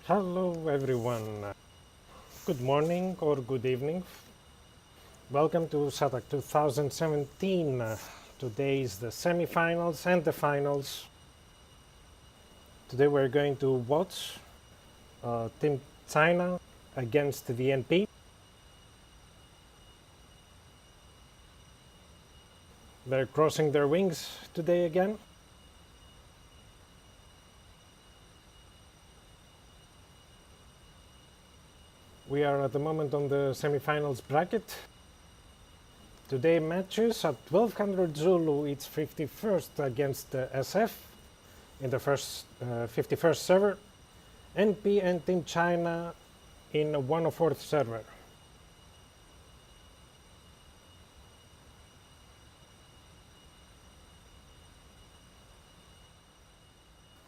Hello everyone, good morning or good evening. Welcome to SATAC 2017. Today is the semifinals and the finals. Today we're going to watch Team China against the NP. They're crossing their wings today again. We are at the moment on the semifinals bracket. Today matches at 1200 Zulu, it's 51st against SF in the 51st server, NP and Team China in 104th server.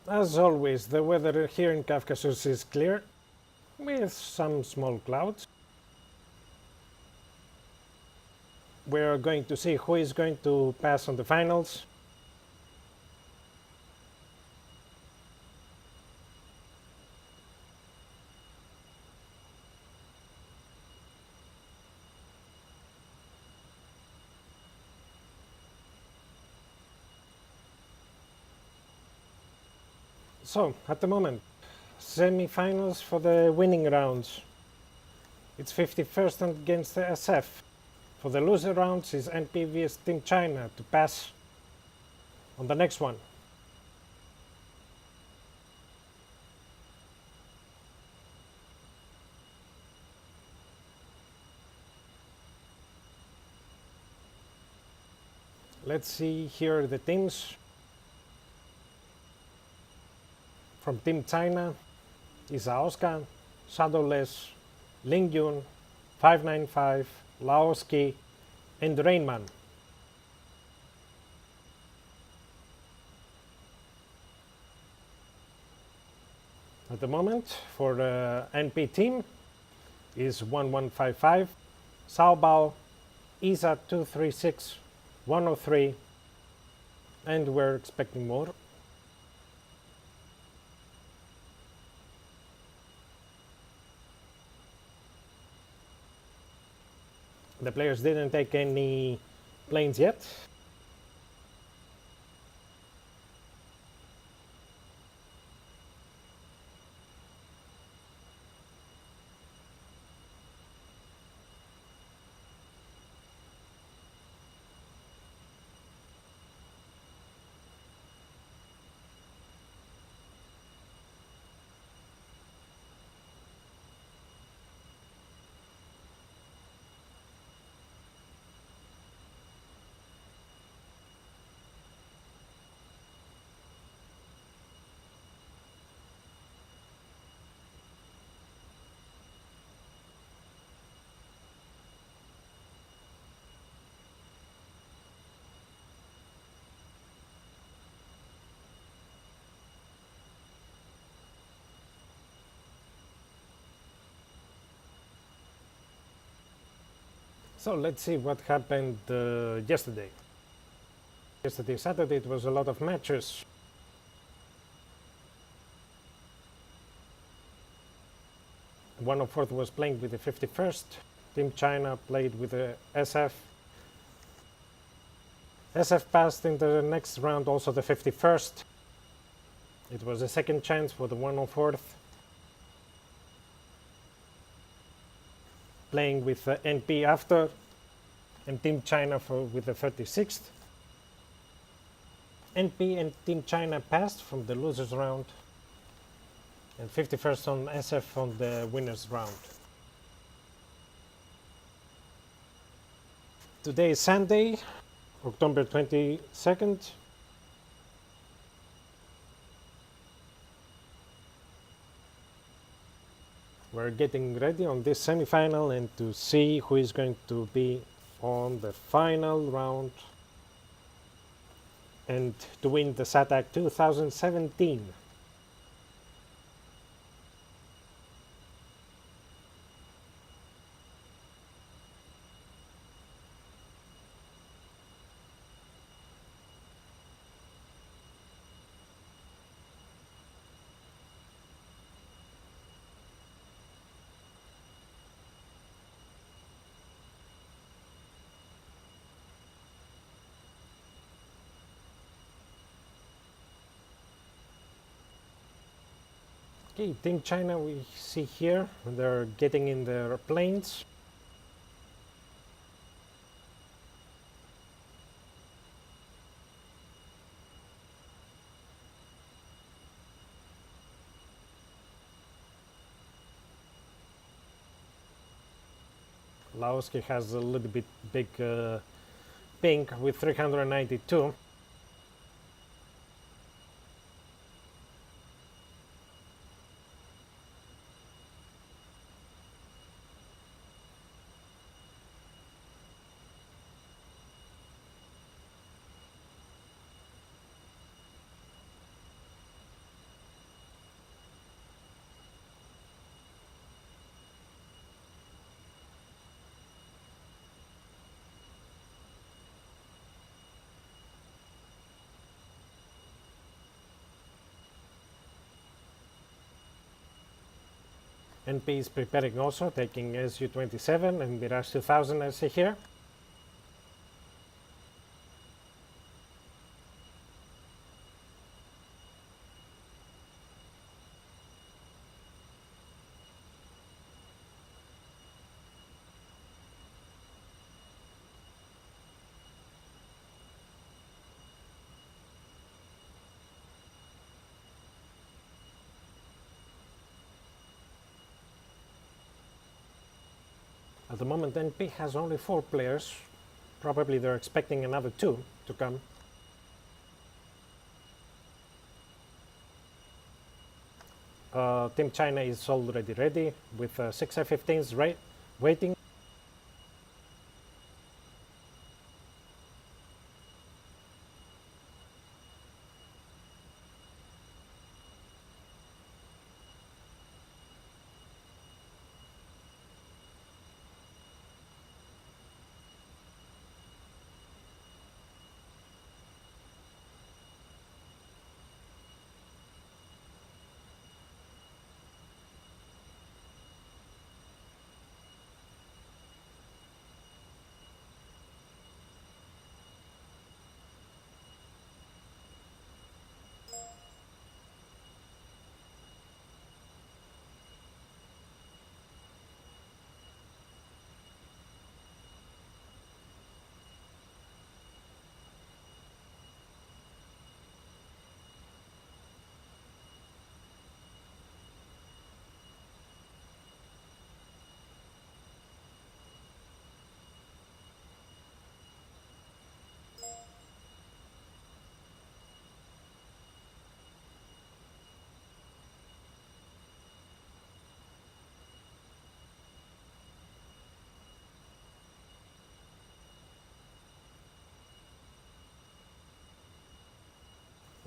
As always, the weather here in Caucasus is clear, with some small clouds. We're going to see who is going to pass on the finals. So, at the moment, semi-finals for the winning rounds. It's 51st against the SF. For the loser rounds is NP vs Team China to pass on the next one. Let's see here the teams. From Team China is Aoska, Shadowless, Lingyun, 595, Laoski, and Rainman. At the moment, for the NP team is 1155, Saobao, Isa 236, 103, and we're expecting more. The players didn't take any planes yet. So let's see what happened yesterday. Yesterday, Saturday, it was a lot of matches. One of fourth was playing with the 51st. Team China played with the SF. SF passed in the next round also the 51st. It was a second chance for the 104th. Playing with the NP after, and Team China with the 36th. NP and Team China passed from the losers round, and 51st on SF on the winners round. Today is Sunday, October 22nd. We're getting ready on this semi-final and to see who is going to be on the final round and to win the SATAC 2017. Okay, Team China we see here, they're getting in their planes. Laoski has a little bit big ping with 392. NP is preparing also, taking Su-27 and Mirage 2000 I see here. At the moment NP has only 4 players, probably they're expecting another 2 to come. Team China is already ready with 6 F-15s waiting.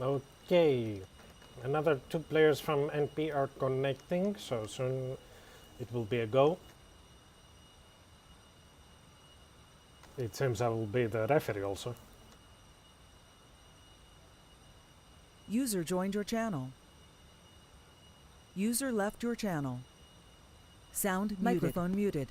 Okay, another 2 players from NP are connecting, so soon it will be a go. It seems I will be the referee also. User joined your channel. User left your channel. Sound microphone muted.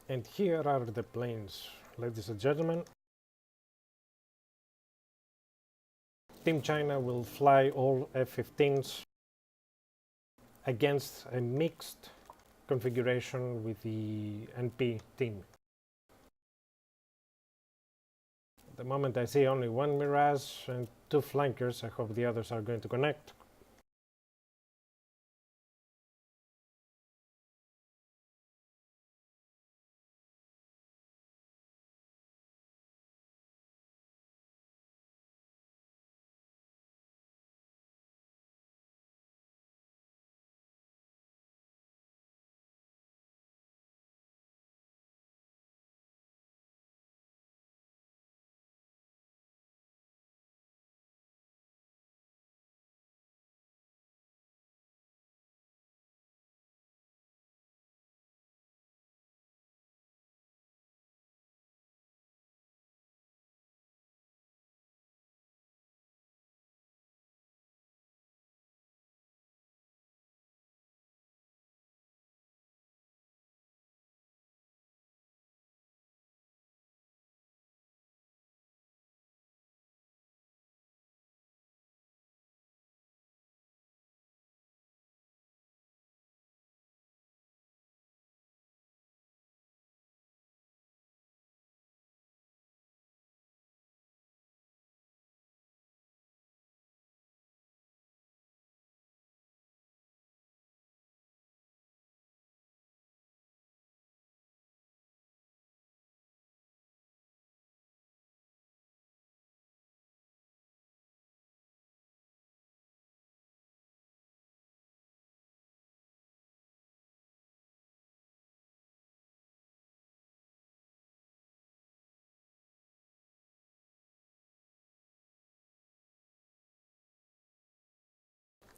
And here are the planes, ladies and gentlemen. Team China will fly all F-15s against a mixed configuration with the NP team. At the moment I see only 1 Mirage and 2 flankers. I hope the others are going to connect.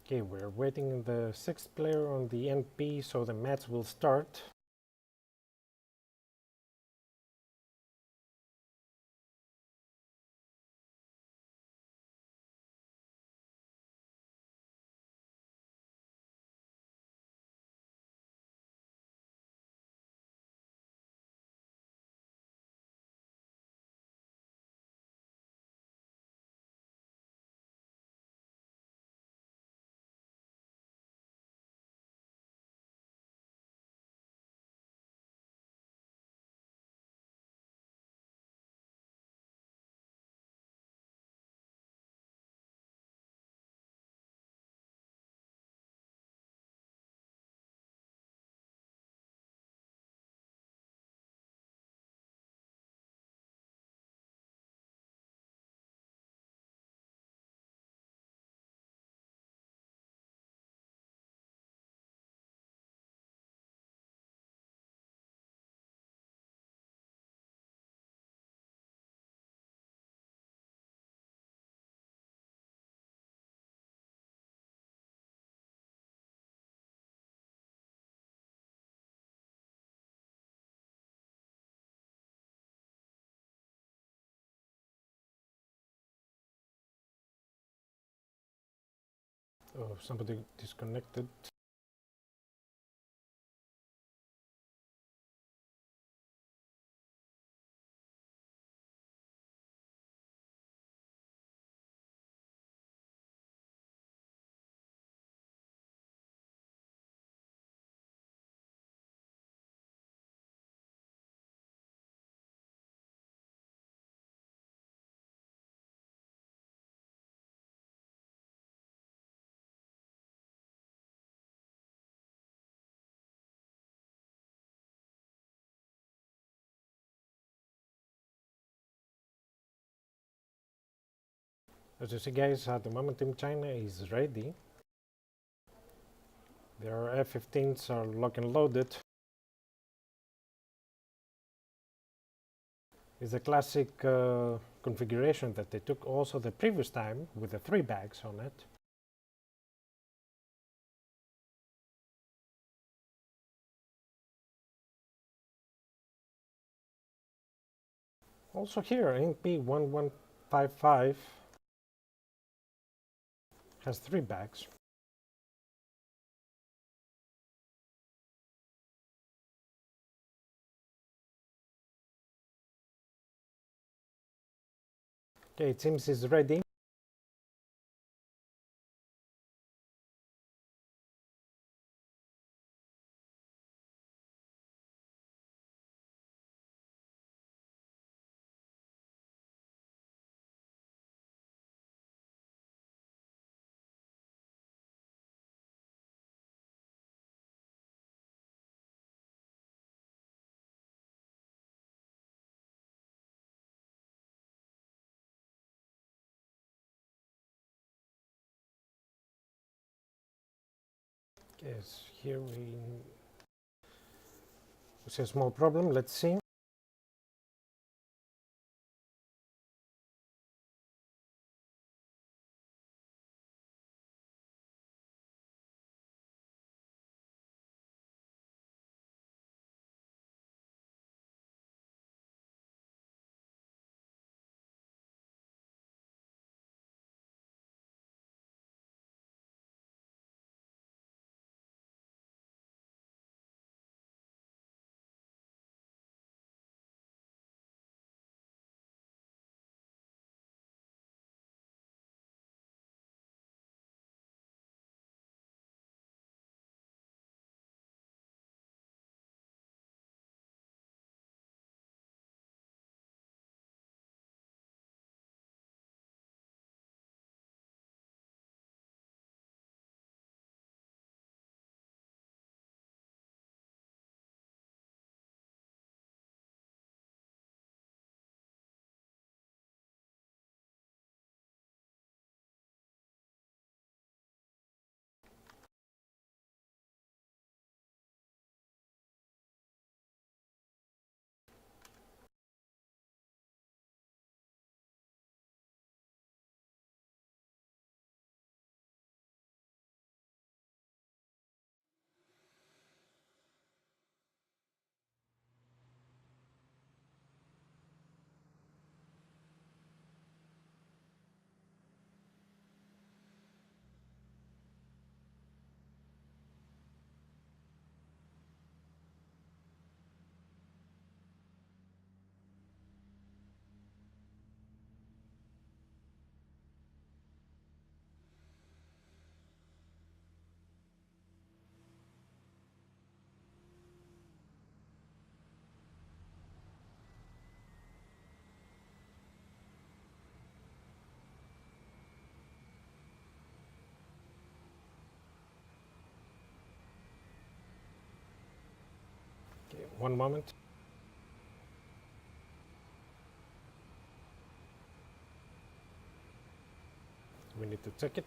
Okay, we're waiting the 6th player on the NP, so the match will start. Oh, somebody disconnected. As you see, guys, at the moment Team China is ready. Their F-15s are lock and loaded. It's a classic configuration that they took also the previous time with the 3 bags on it. Also here, NP1155 has 3 bags. Okay, it seems it's ready. Yes, here we see a small problem. Let's see. One moment. We need to check it.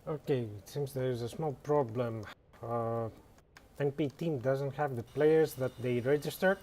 Okay, it seems there is a small problem. NP team doesn't have the players that they registered.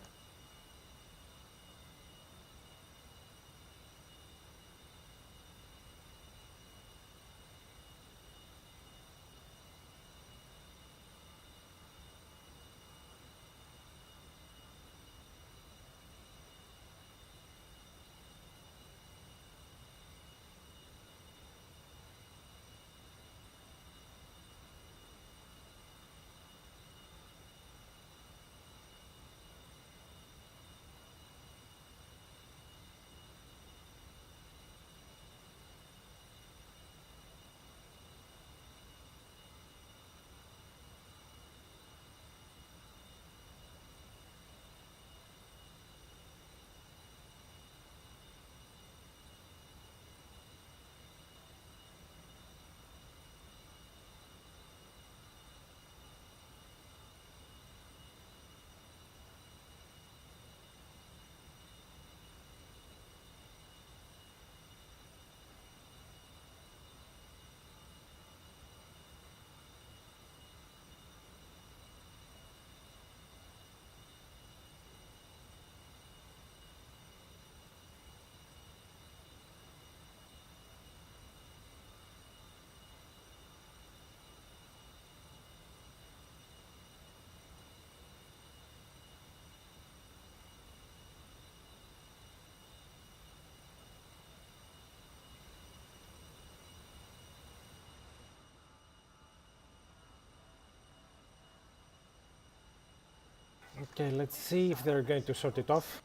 Okay, let's see if they're going to sort it off.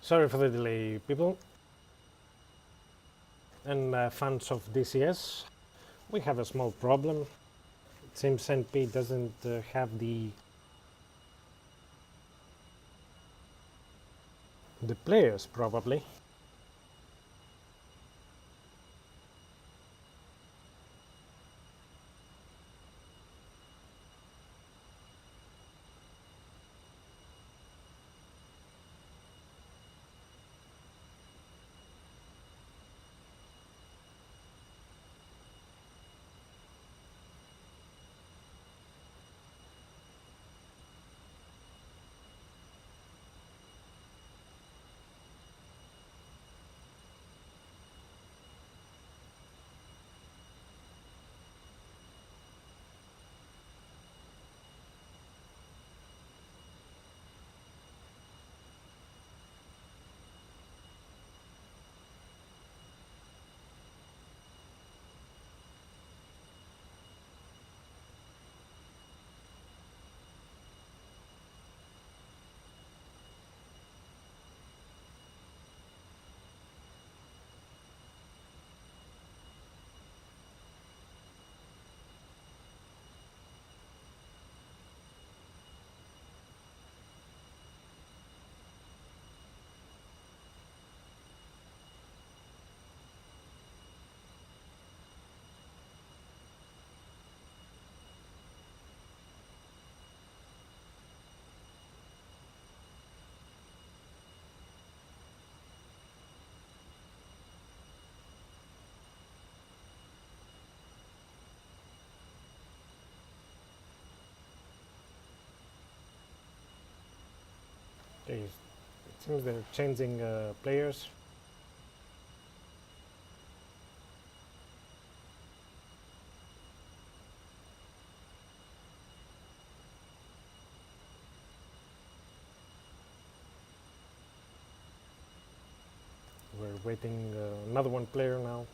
Sorry for the delay, people. And fans of DCS, we have a small problem. It seems NP doesn't have the players, probably. Okay, it seems they're changing players. We're waiting another one player now.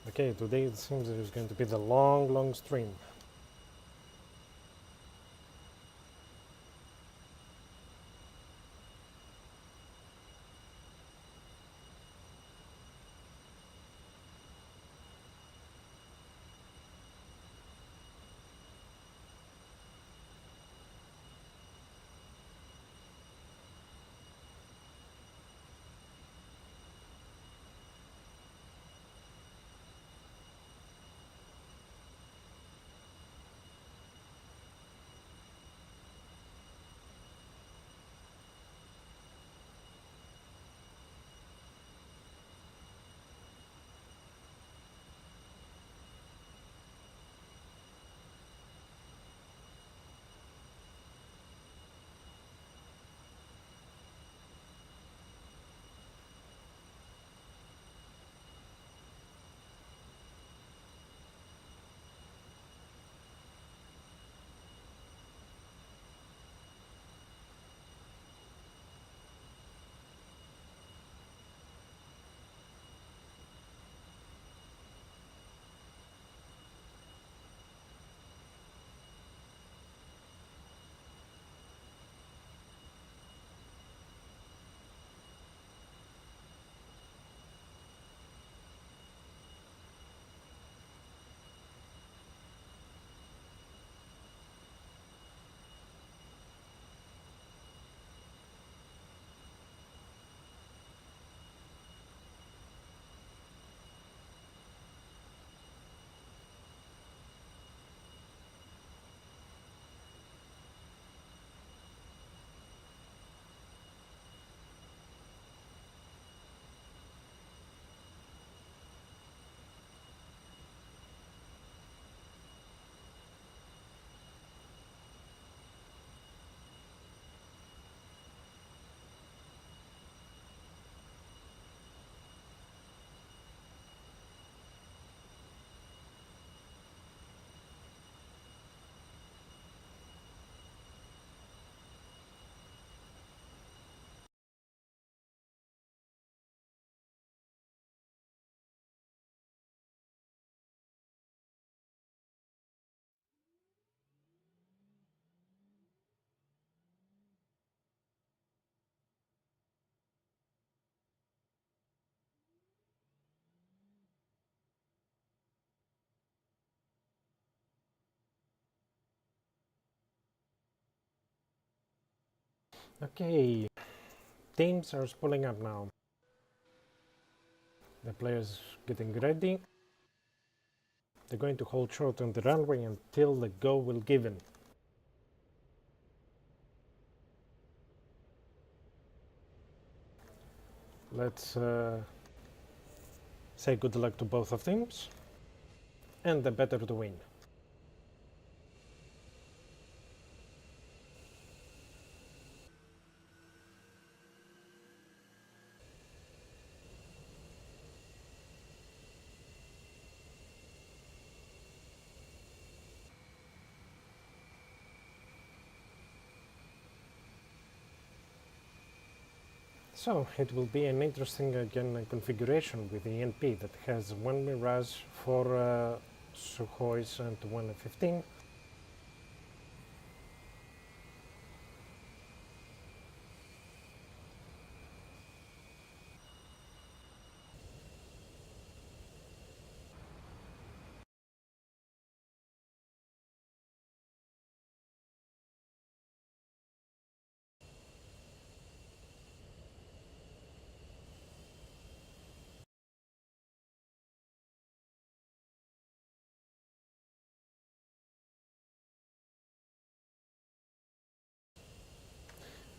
Okay, today it seems there's going to be the long stream. Okay, teams are spooling up now. The players getting ready. They're going to hold short on the runway until the go will given. Let's say good luck to both of teams, and the better to win. So it will be an interesting again configuration with the NP that has one Mirage, 4 Sukhois and one F-15.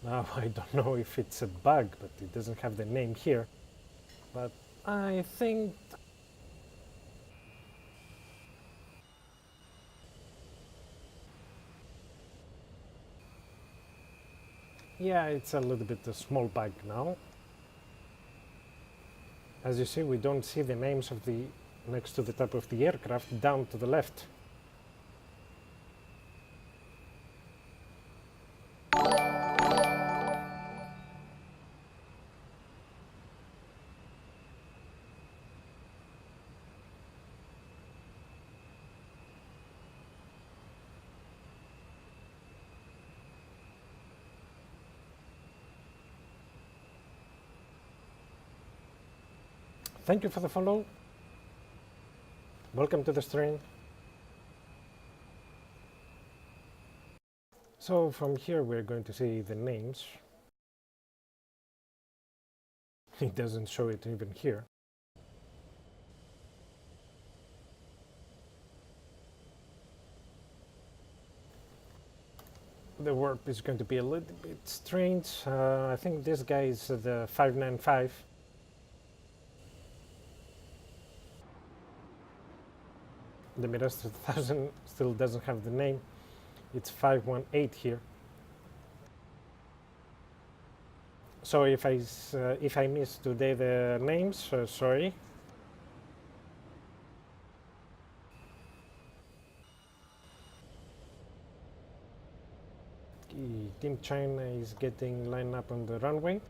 Now I don't know if it's a bug, but it doesn't have the name here. But I think yeah, it's a little bit a small bug now. As you see, we don't see the names of the next to the top of the aircraft down to the left. Thank you for the follow. Welcome to the stream. So from here we're going to see the names. It doesn't show it even here. The warp is going to be a little bit strange. I think this guy is the 595. The Mirage 2000 still doesn't have the name. It's 518 here. So if I miss today the names, sorry. Team China is getting lined up on the runway.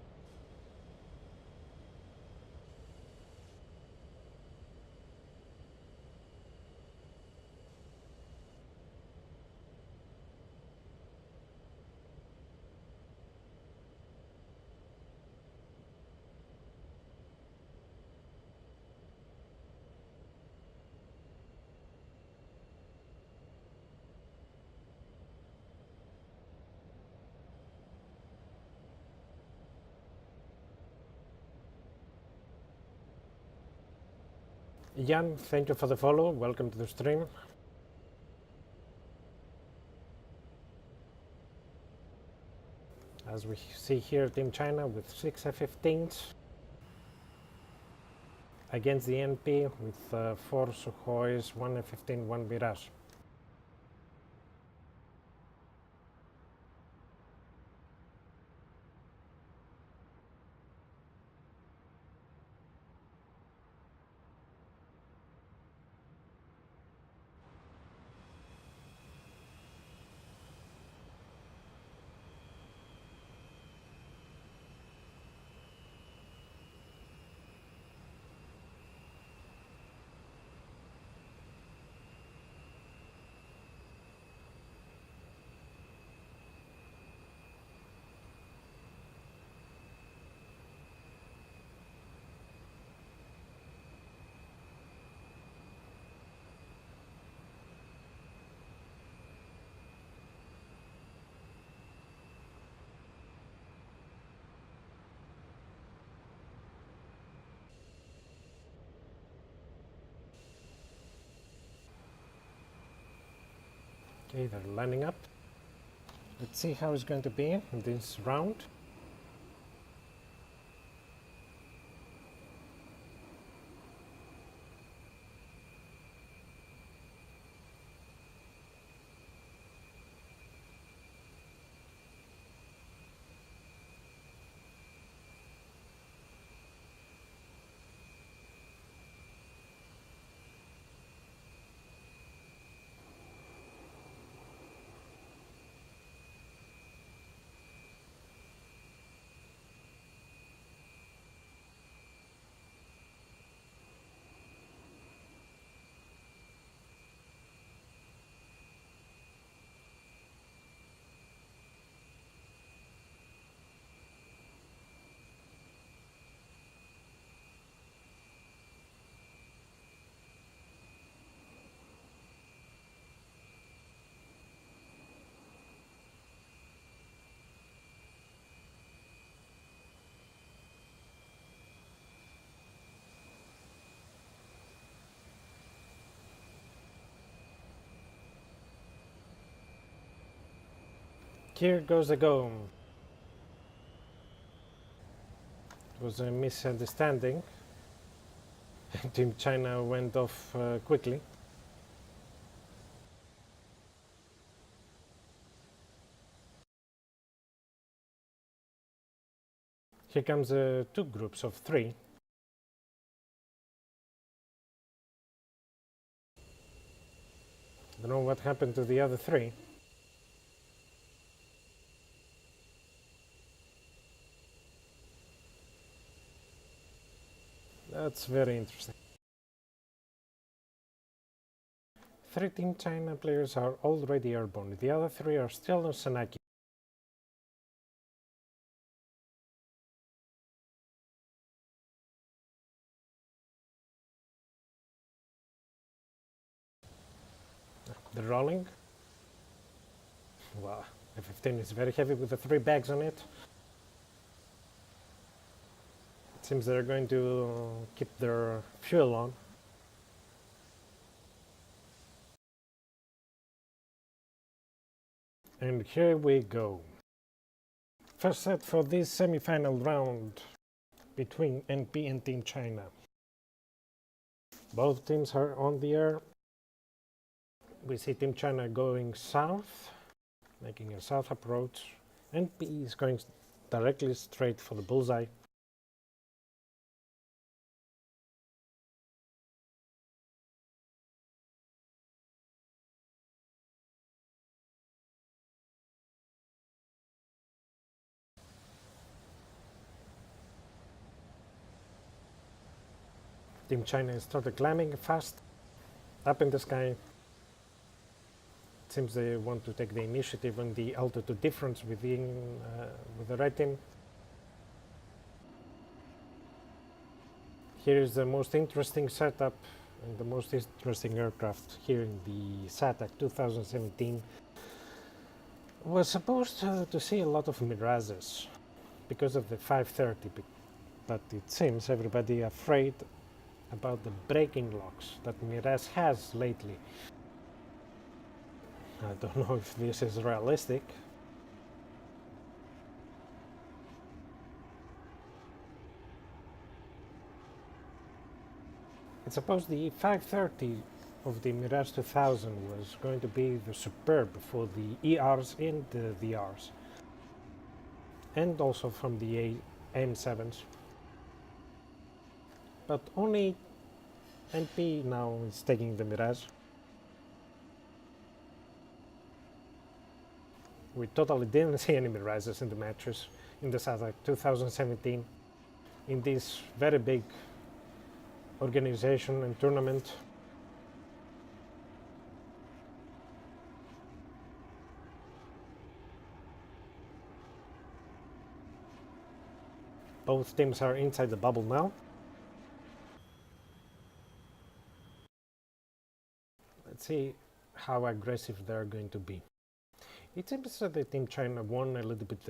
Jan, thank you for the follow. Welcome to the stream. As we see here, Team China with 6 F-15s against the NP with 4 Sukhois, 1 F-15, 1 Mirage. Okay, they're lining up. Let's see how it's going to be in this round. Here goes the go. It was a misunderstanding. Team China went off quickly. Here comes two groups of three. Don't know what happened to the other three. That's very interesting. 3 Team China players are already airborne. The other 3 are still on SATAC. They're rolling. Wow, F-15 is very heavy with the 3 bags on it. It seems they're going to keep their fuel on. And here we go. First set for this semi-final round between NP and Team China. Both teams are on the air. We see Team China going south, making a south approach. NP is going directly straight for the bullseye. Team China started climbing fast, up in the sky. It seems they want to take the initiative on the altitude difference with the red team. Here is the most interesting setup and the most interesting aircraft here in the SATAC 2017. Was supposed to see a lot of mirages because of the 530, but it seems everybody afraid about the braking locks that Mirage has lately. I don't know if this is realistic. It's supposed the 530 of the Mirage 2000 was going to be the superb for the ERs and the VRs, and also from the AM7s. But only NP now is taking the Mirage. We totally didn't see any Mirages in the matches in the SATAC 2017 in this very big organization and tournament. Both teams are inside the bubble now. Let's see how aggressive they're going to be. It seems that the Team China won a little bit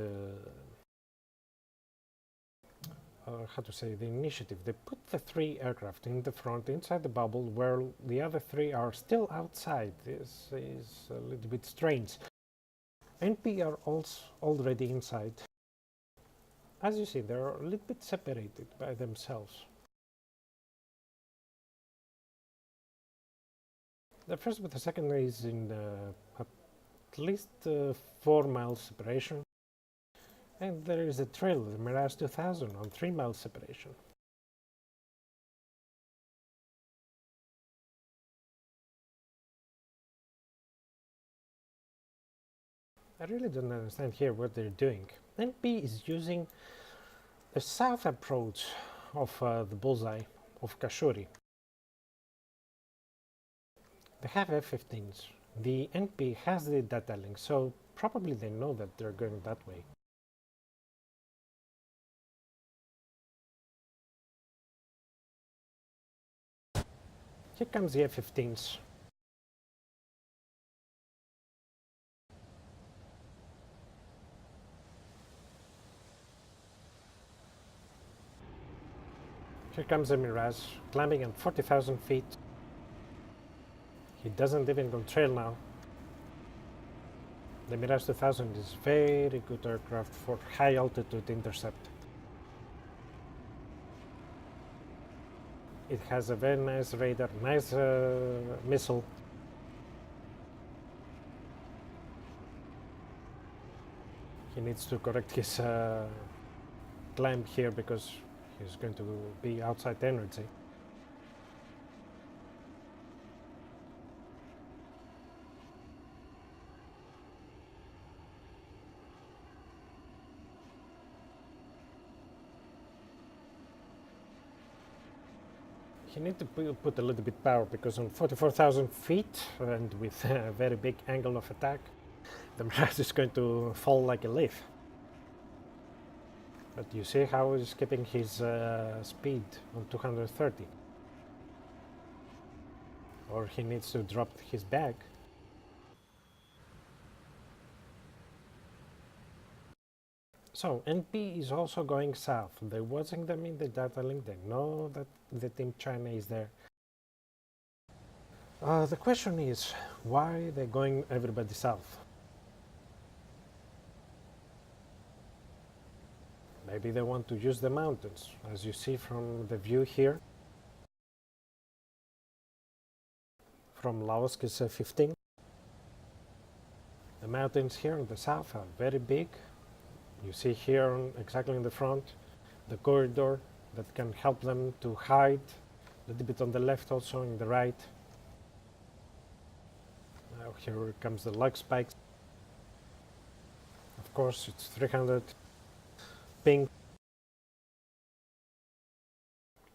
how to say, the initiative. They put the 3 aircraft in the front, inside the bubble, where the other 3 are still outside. This is a little bit strange. NP are also already inside. As you see, they're a little bit separated by themselves. The first with the second is in at least 4 miles separation. And there is a trail, the Mirage 2000, on 3 miles separation. I really don't understand here what they're doing. NP is using the south approach of the bullseye of Kashuri. They have F-15s. The NP has the data link, so probably they know that they're going that way. Here comes the F-15s. Here comes the Mirage, climbing at 40,000 feet. He doesn't even go trail now. The Mirage 2000 is very good aircraft for high altitude intercept. It has a very nice radar, nice missile. He needs to correct his climb here because he's going to be outside energy. You need to put a little bit power because on 44,000 feet and with a very big angle of attack, the Mirage is going to fall like a leaf. But you see how he's keeping his speed on 230. Or he needs to drop his bag. So NP is also going south. They're watching them in the data link. They know that the Team China is there. The question is, why they're going everybody south? Maybe they want to use the mountains, as you see from the view here. From Laoski's 15. The mountains here in the south are very big. You see here exactly in the front the corridor that can help them to hide, a little bit on the left also, in the right. Now here comes the log spikes. Of course it's 300 ping.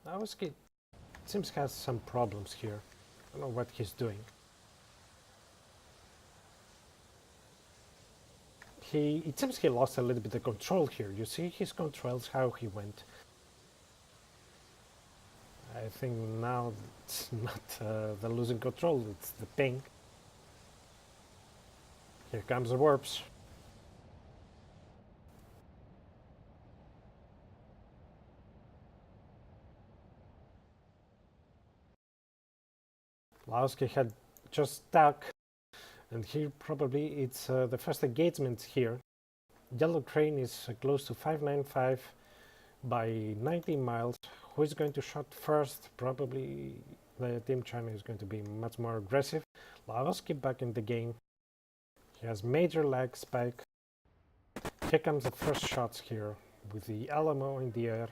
Laoski seems has some problems here. I don't know what he's doing. It seems he lost a little bit of control here. You see his controls, how he went. I think now it's not the losing control, it's the ping. Here comes the warps. Laoski had just stuck, and here probably it's the first engagement here. Yellow Crane is close to 595 by 90 miles. Who is going to shot first? Probably the Team China is going to be much more aggressive. Laoski back in the game. He has major lag spike. Here comes the first shots here with the Alamo in the air.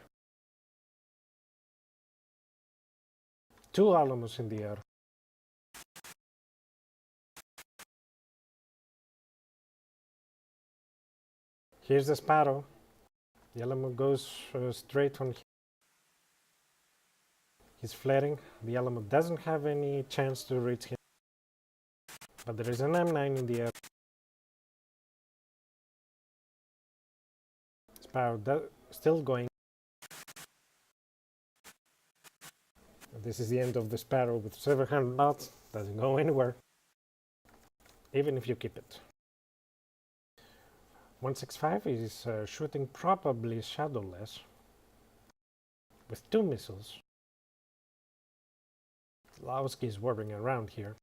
2 Alamos in the air. Here's the Sparrow. The Alamo goes straight on. He's flaring. The Alamo doesn't have any chance to reach him. But there is an M9 in the air. Sparrow still going. This is the end of the Sparrow with 700 knots. Doesn't go anywhere, even if you keep it. 165 is shooting probably shadowless. with 2 missiles. Lowski is warbling around here.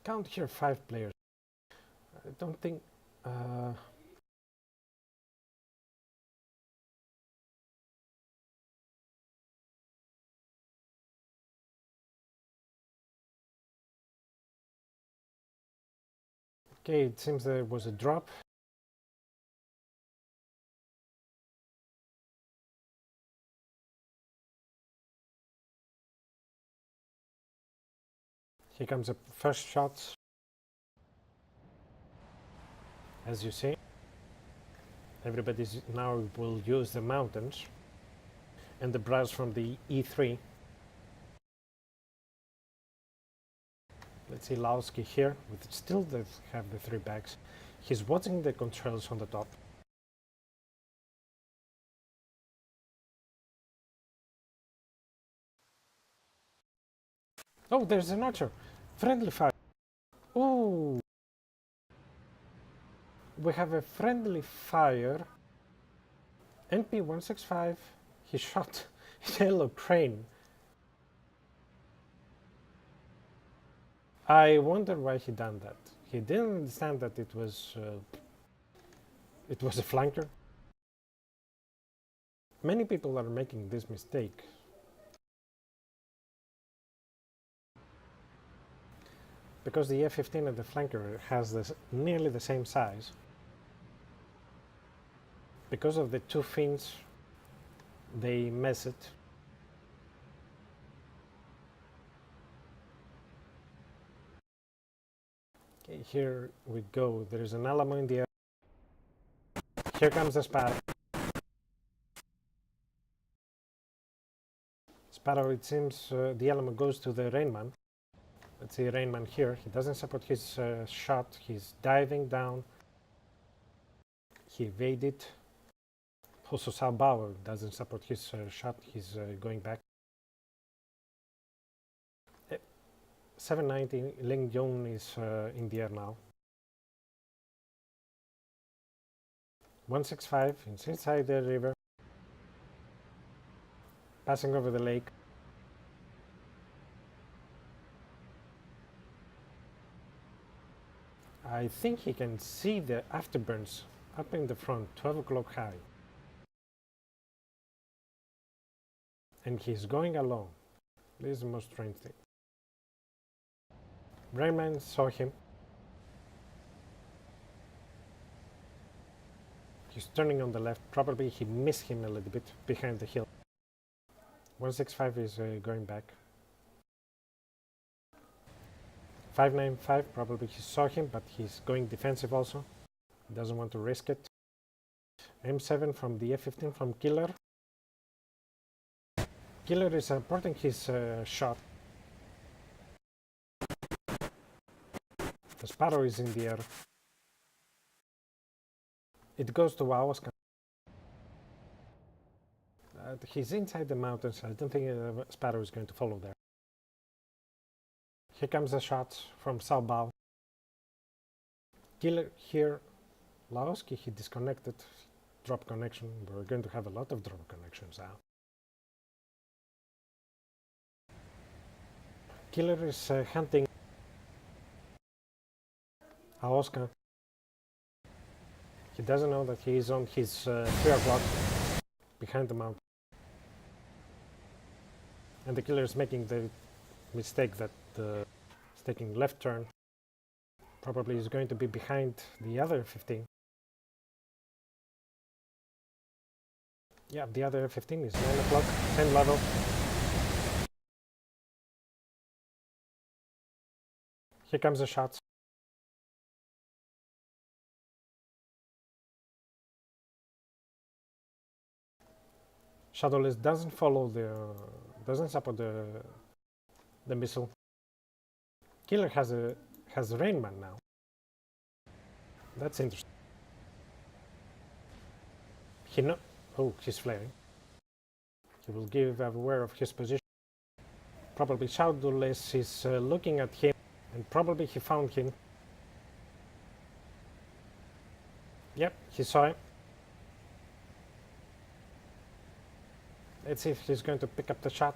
Count here 5 players. I don't think... Okay, it seems there was a drop. Here comes the first shot. As you see, everybody now will use the mountains and the brass from the E3. Let's see Lowski here, with still have the 3 bags. He's watching the controls on the top. Oh, there's an archer. Friendly fire. Oh, we have a friendly fire. NP165. He shot yellow crane. I wonder why he done that. He didn't understand that it was a flanker. Many people are making this mistake. Because the F-15 and the flanker has nearly the same size. Because of the 2 fins, they mess it. Okay, here we go. There is an Alamo in the air. Here comes the Sparrow. Sparrow, it seems the Alamo goes to the Rainman. Let's see Rainman here. He doesn't support his shot. He's diving down. He evaded. Also Salbauer doesn't support his shot. He's going back. 790, Ling Yong is in the air now. 165 is inside the river. Passing over the lake. I think he can see the afterburns up in the front, 12 o'clock high. And he's going along. This is the most strange thing. Rayman saw him. He's turning on the left. Probably he missed him a little bit behind the hill. 165 is going back. 595, probably he saw him, but he's going defensive also. He doesn't want to risk it. M7 from the F-15 from Killer. Killer is supporting his shot. The Sparrow is in the air. It goes to Aoska. He's inside the mountains. I don't think Sparrow is going to follow there. Here comes the shots from Salbao. Killer here. Laoski, he disconnected. Drop connection. We're going to have a lot of drop connections now. Killer is hunting Aoska. He doesn't know that he is on his 3 o'clock behind the mountain. And the Killer is making the mistake that is taking left turn. Probably is going to be behind the other 15. Yeah, the other 15 is 9 o'clock, 10 level. Here comes the shots. Shadowless doesn't follow doesn't support the missile. Killer has Rainman now. That's interesting. Oh, he's flaring. He will give aware of his position. Probably Shadowless is looking at him, and probably he found him. Yep, he saw him. Let's see if he's going to pick up the shot.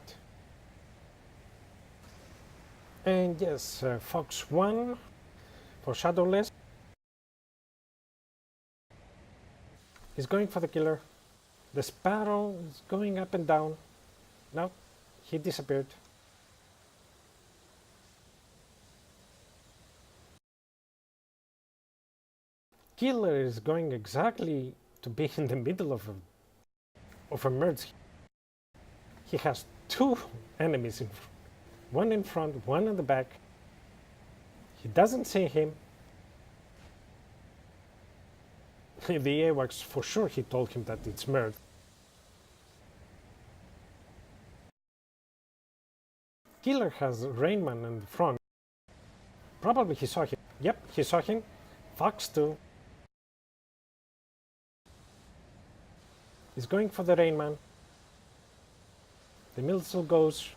And yes, Fox 1 for Shadowless. He's going for the killer. The Sparrow is going up and down. No, he disappeared. Killer is going exactly to be in the middle of a merge. He has two enemies in front. One in front, one in the back. He doesn't see him. The AWACS, for sure, he told him that it's merged. Killer has Rainman in the front. Probably he saw him. Yep, he saw him. Fox 2. He's going for the Rainman. The missile goes.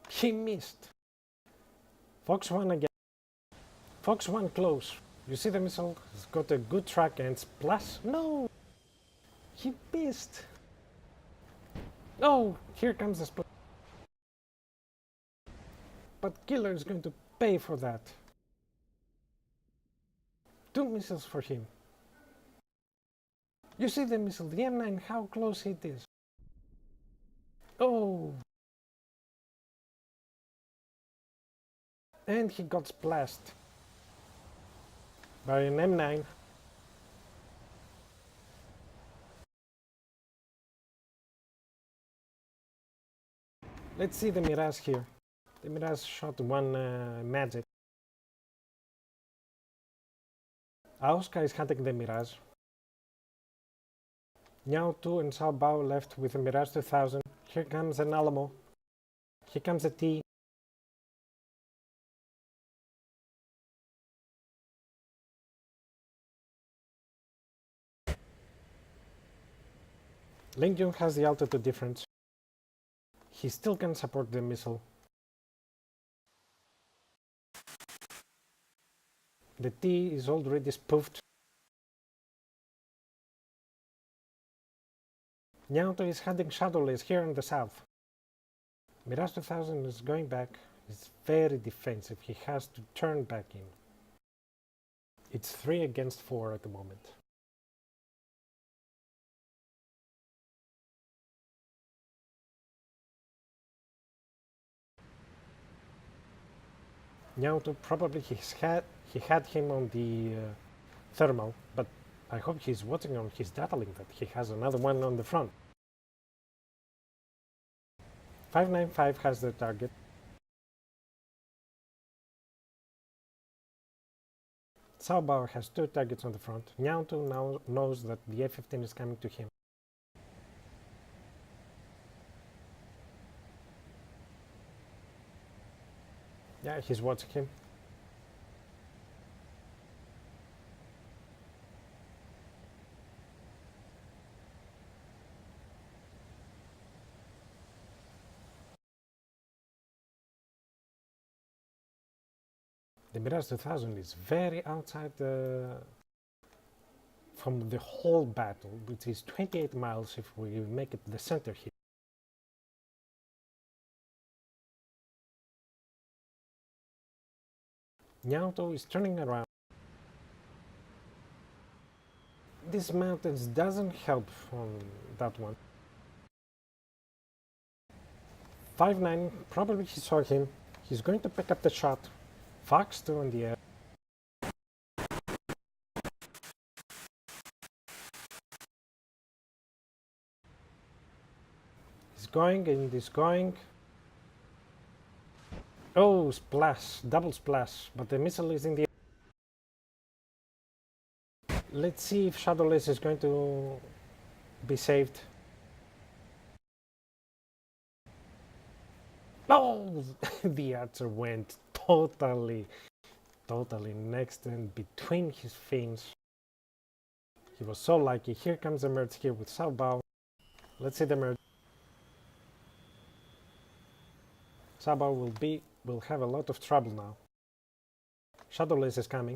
He missed. Fox 1 again. Fox 1 close. You see the missile has got a good track and splash. No! He missed. Oh, here comes the splash. But Killer is going to pay for that. 2 missiles for him. You see the missile, the M9, how close it is. Oh! And he got splashed by an M9. Let's see the Mirage here. The Mirage shot one magic. Auska is hunting the Mirage. Now 2 and Sao Bao left with the Mirage 2000. Here comes an Alamo. Here comes a T. Ling Jun has the altitude difference. He still can support the missile. The T is already spoofed. Nyauto is hunting Shadowless here in the south. Mirage 2000 is going back. He's very defensive. He has to turn back in. It's 3 against 4 at the moment. Nyauto probably he had him on the thermal, but I hope he's watching on his data link that he has another one on the front. 595 has the target. Sao Bao has 2 targets on the front. Nyauto now knows that the F-15 is coming to him. Yeah, he's watching him. The Mirage 2000 is very outside from the whole battle, which is 28 miles if we make it the center here. Nyauto is turning around. These mountains doesn't help from that one. 5-9, probably he saw him. He's going to pick up the shot. Fox 2 in the air. He's going and he's going. Oh, splash, double splash, but the missile is in the air. Let's see if Shadowless is going to be saved. Oh, the archer went totally next and between his fins. He was so lucky. Here comes the merge here with Sao Bao. Let's see the merge. Sao Bao will have a lot of trouble now. Shadowless is coming.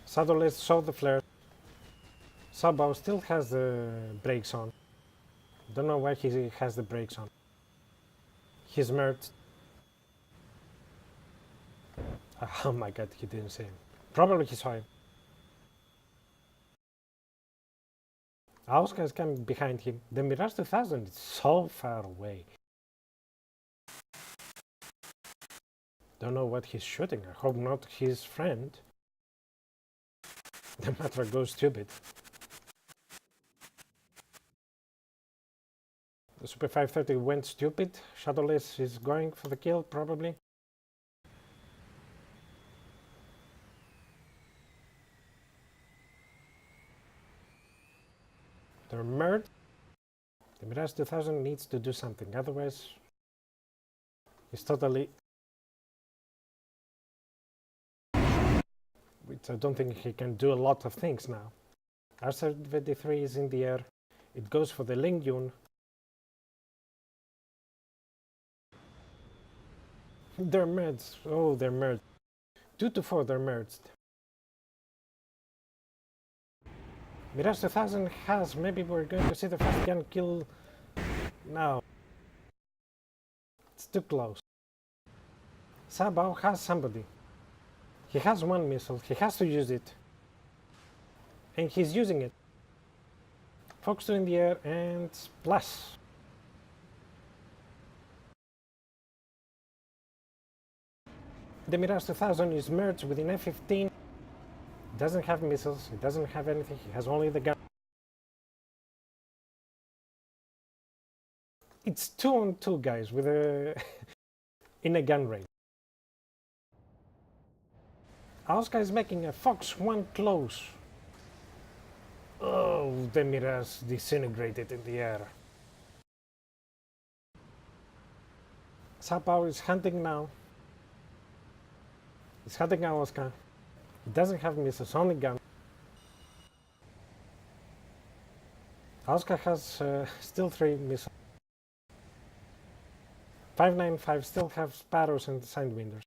Shadowless saw the flare. Sabao still has the brakes on. Don't know why he has the brakes on. He's merged. Oh my god, he didn't see him. Probably he saw him. Oscar is coming behind him. The Mirage 2000 is so far away. Don't know what he's shooting. I hope not his friend. The Matra goes stupid. The Super 530 went stupid. Shadowless is going for the kill, probably. They're merged. The Mirage 2000 needs to do something, otherwise he's totally... Which I don't think he can do a lot of things now. R73 is in the air. It goes for the Lingyun. They're merged. Oh, they're merged. 2 to 4, they're merged. Mirage 2000 has, maybe we're going to see the first gun kill now. It's too close. Sabao has somebody. He has one missile, he has to use it. And he's using it. Fox 2 in the air and splash. The Mirage 2000 is merged with an F-15. Doesn't have missiles, he doesn't have anything, he has only the gun. It's 2 on 2 guys with a in a gun range. Oscar is making a Fox 1 close. Oh, the Mirage disintegrated in the air. Sabao is hunting now. He's hunting Oscar. He doesn't have missiles, only gun. Oscar has still 3 missiles. 595 still have Sparrows and Sidewinders.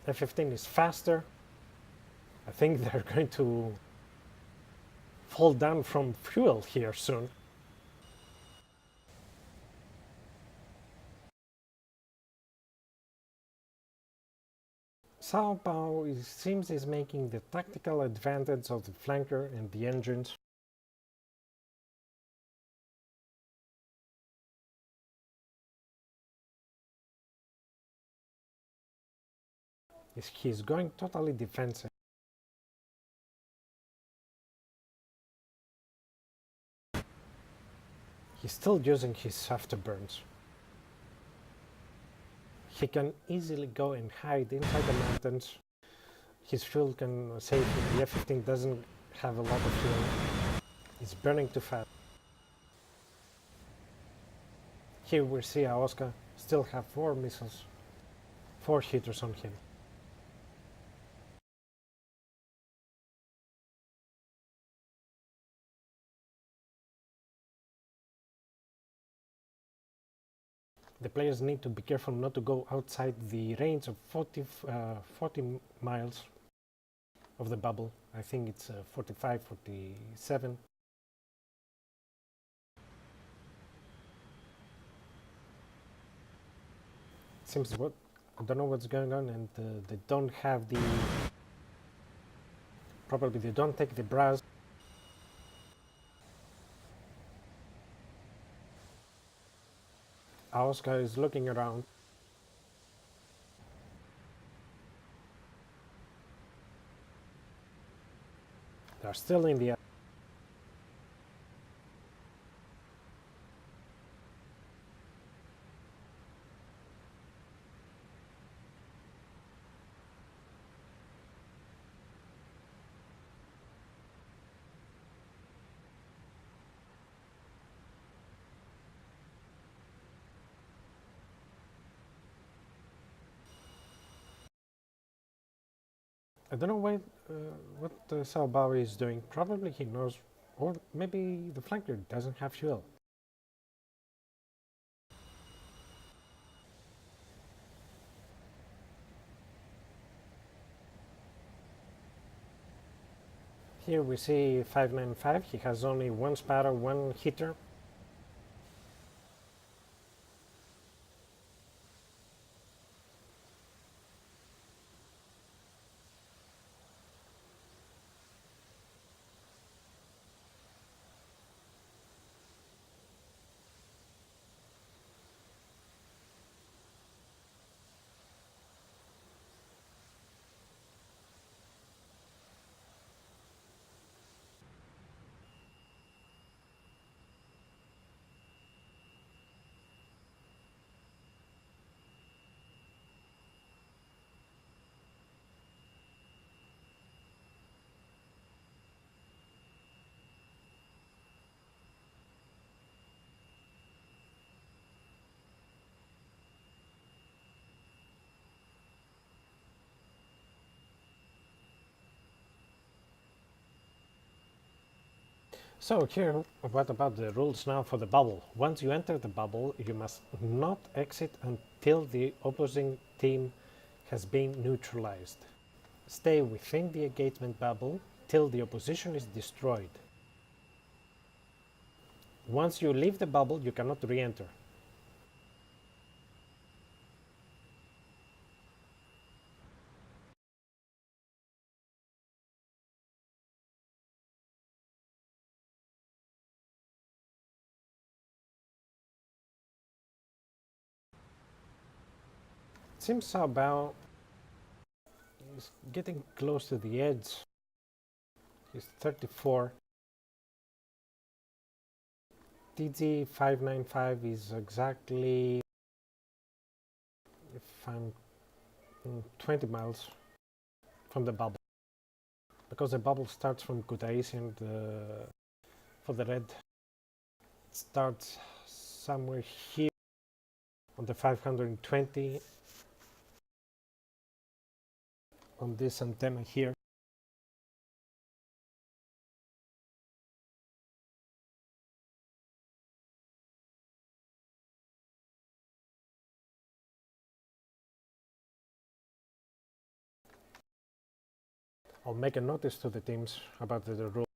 F-15 is faster. I think they're going to fall down from fuel here soon. Sao Paulo seems is making the tactical advantage of the flanker and the engines. He's going totally defensive. He's still using his afterburns. He can easily go and hide inside the mountains. His fuel can save him. The F-15 doesn't have a lot of fuel. It's burning too fast. Here we see Oscar still have 4 missiles, 4 hitters on him. The players need to be careful not to go outside the range of 40 miles of the bubble. I think it's 45, 47. Seems what I don't know what's going on, and they don't have the. Probably they don't take the brass. Oscar is looking around. They're still in the air. I don't know what Sao Bao is doing. Probably he knows, or maybe the flanker doesn't have fuel. Here we see 595, he has only one spatter, one hitter. So here, what about the rules now for the bubble? Once you enter the bubble, you must not exit until the opposing team has been neutralized. Stay within the engagement bubble till the opposition is destroyed. Once you leave the bubble, you cannot re-enter. It seems about he's getting close to the edge. He's 34. TG 595 is exactly, if I'm 20 miles from the bubble, because the bubble starts from Kutaisi and for the red it starts somewhere here on the 520 on this antenna here. I'll make a notice to the teams about the rule.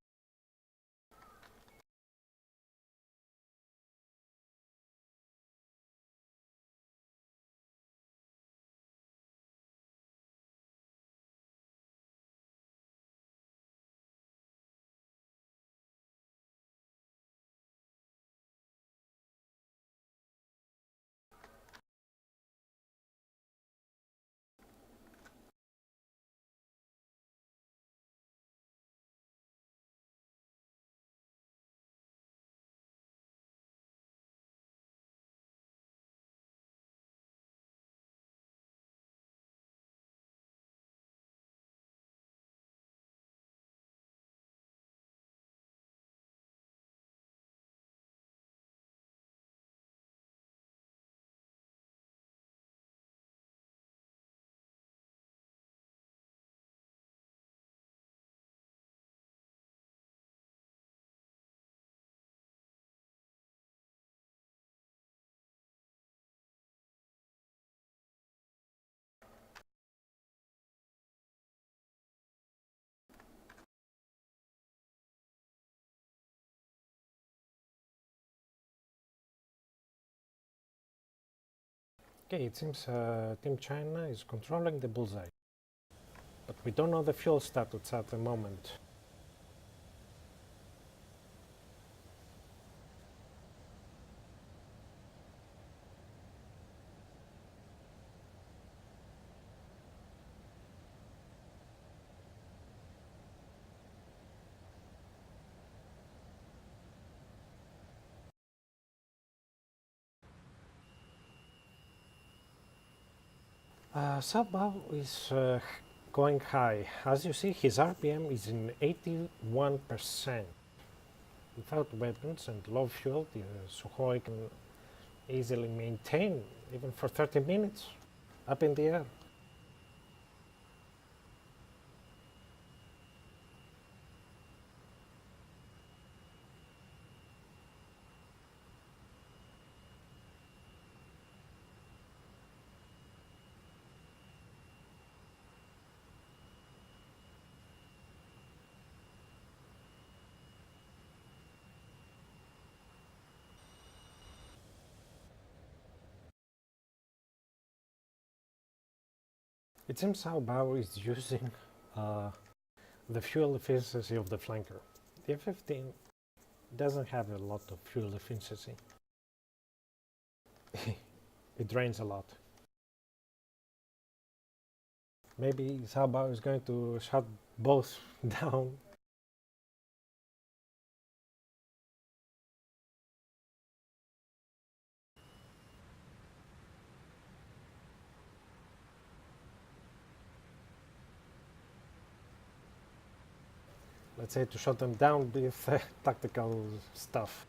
Okay, it seems Team China is controlling the bullseye, but we don't know the fuel status at the moment. Sabao is going high. As you see, his RPM is in 81%. Without weapons and low fuel, the Sukhoi can easily maintain, even for 30 minutes, up in the air. It seems Sao Bao is using the fuel efficiency of the flanker. The F-15 doesn't have a lot of fuel efficiency. It drains a lot. Maybe Sao Bao is going to shut both down. Let's say to shut them down with tactical stuff.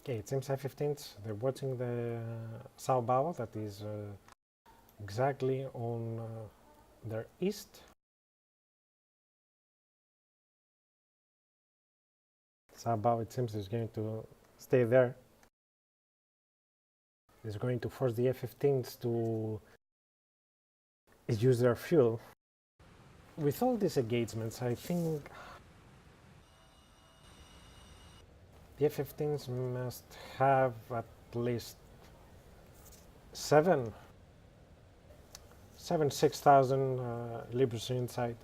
Okay, it seems F-15s, they're watching the Sao Bao, that is exactly on their east. Sao Bao, it seems, is going to stay there. It's going to force the F-15s to use their fuel. With all these engagements, I think the F-15s must have at least 6,000 Libras inside.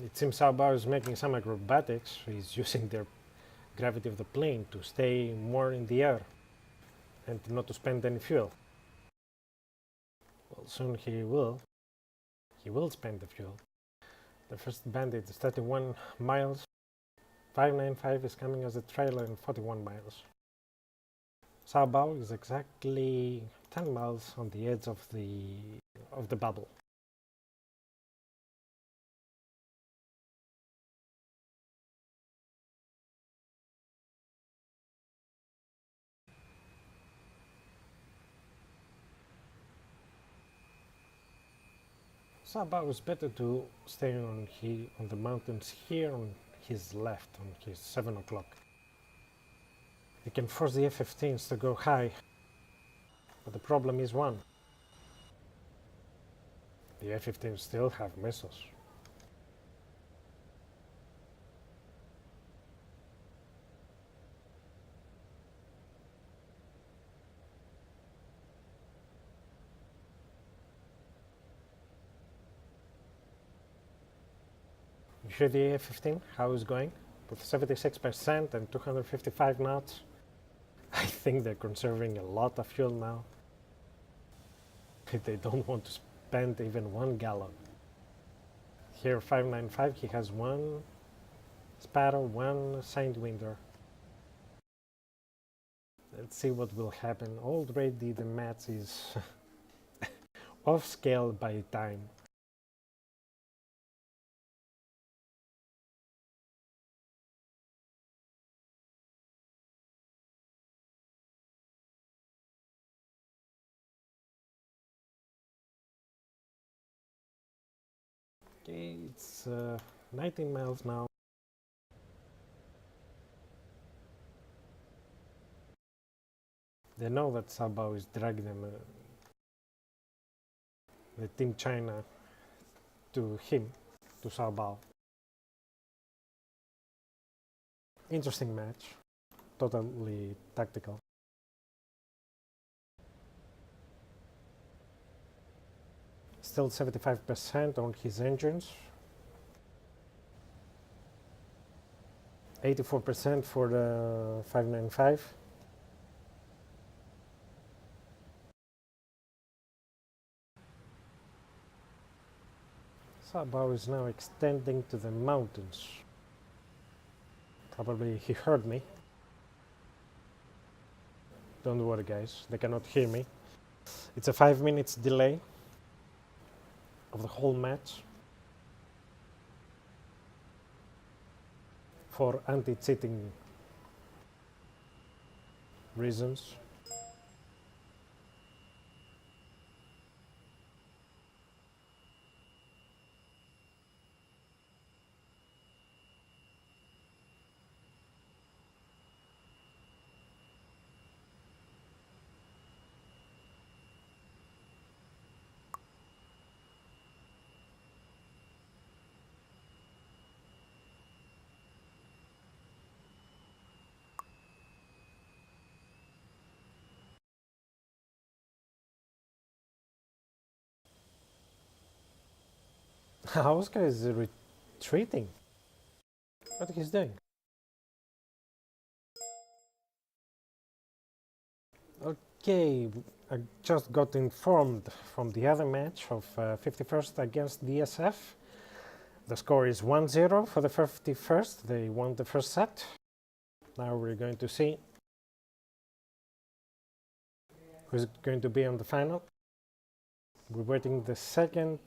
It seems Sao Bao is making some acrobatics. He's using their gravity of the plane to stay more in the air and not to spend any fuel. Well, soon he will. He will spend the fuel. The first bandit is 31 miles. 595 is coming as a trailer in 41 miles. Sao Bao is exactly 10 miles on the edge of the bubble. Sao Bao is better to stay on the mountains here on his left, on his 7 o'clock. He can force the F-15s to go high, but the problem is one. The F-15s still have missiles. You hear the F-15, how it's going? With 76% and 255 knots. I think they're conserving a lot of fuel now. They don't want to spend even 1 gallon. Here 595, he has 1 Sparrow, 1 Sidewinder. Let's see what will happen. Already the match is off scale by time. Okay, it's 19 miles now. They know that Sao Bao is dragging them, the Team China, to him, to Sao Bao. Interesting match, totally tactical. Still 75% on his engines. 84% for the 595. Sao Bao is now extending to the mountains. Probably he heard me. Don't worry guys, they cannot hear me. It's a 5 minutes delay of the whole match for anti-cheating reasons. Oscar is retreating. What he's doing? Okay, I just got informed from the other match of 51st against DSF. The score is 1-0 for the 51st. They won the first set. Now we're going to see who's going to be on the final. We're waiting the second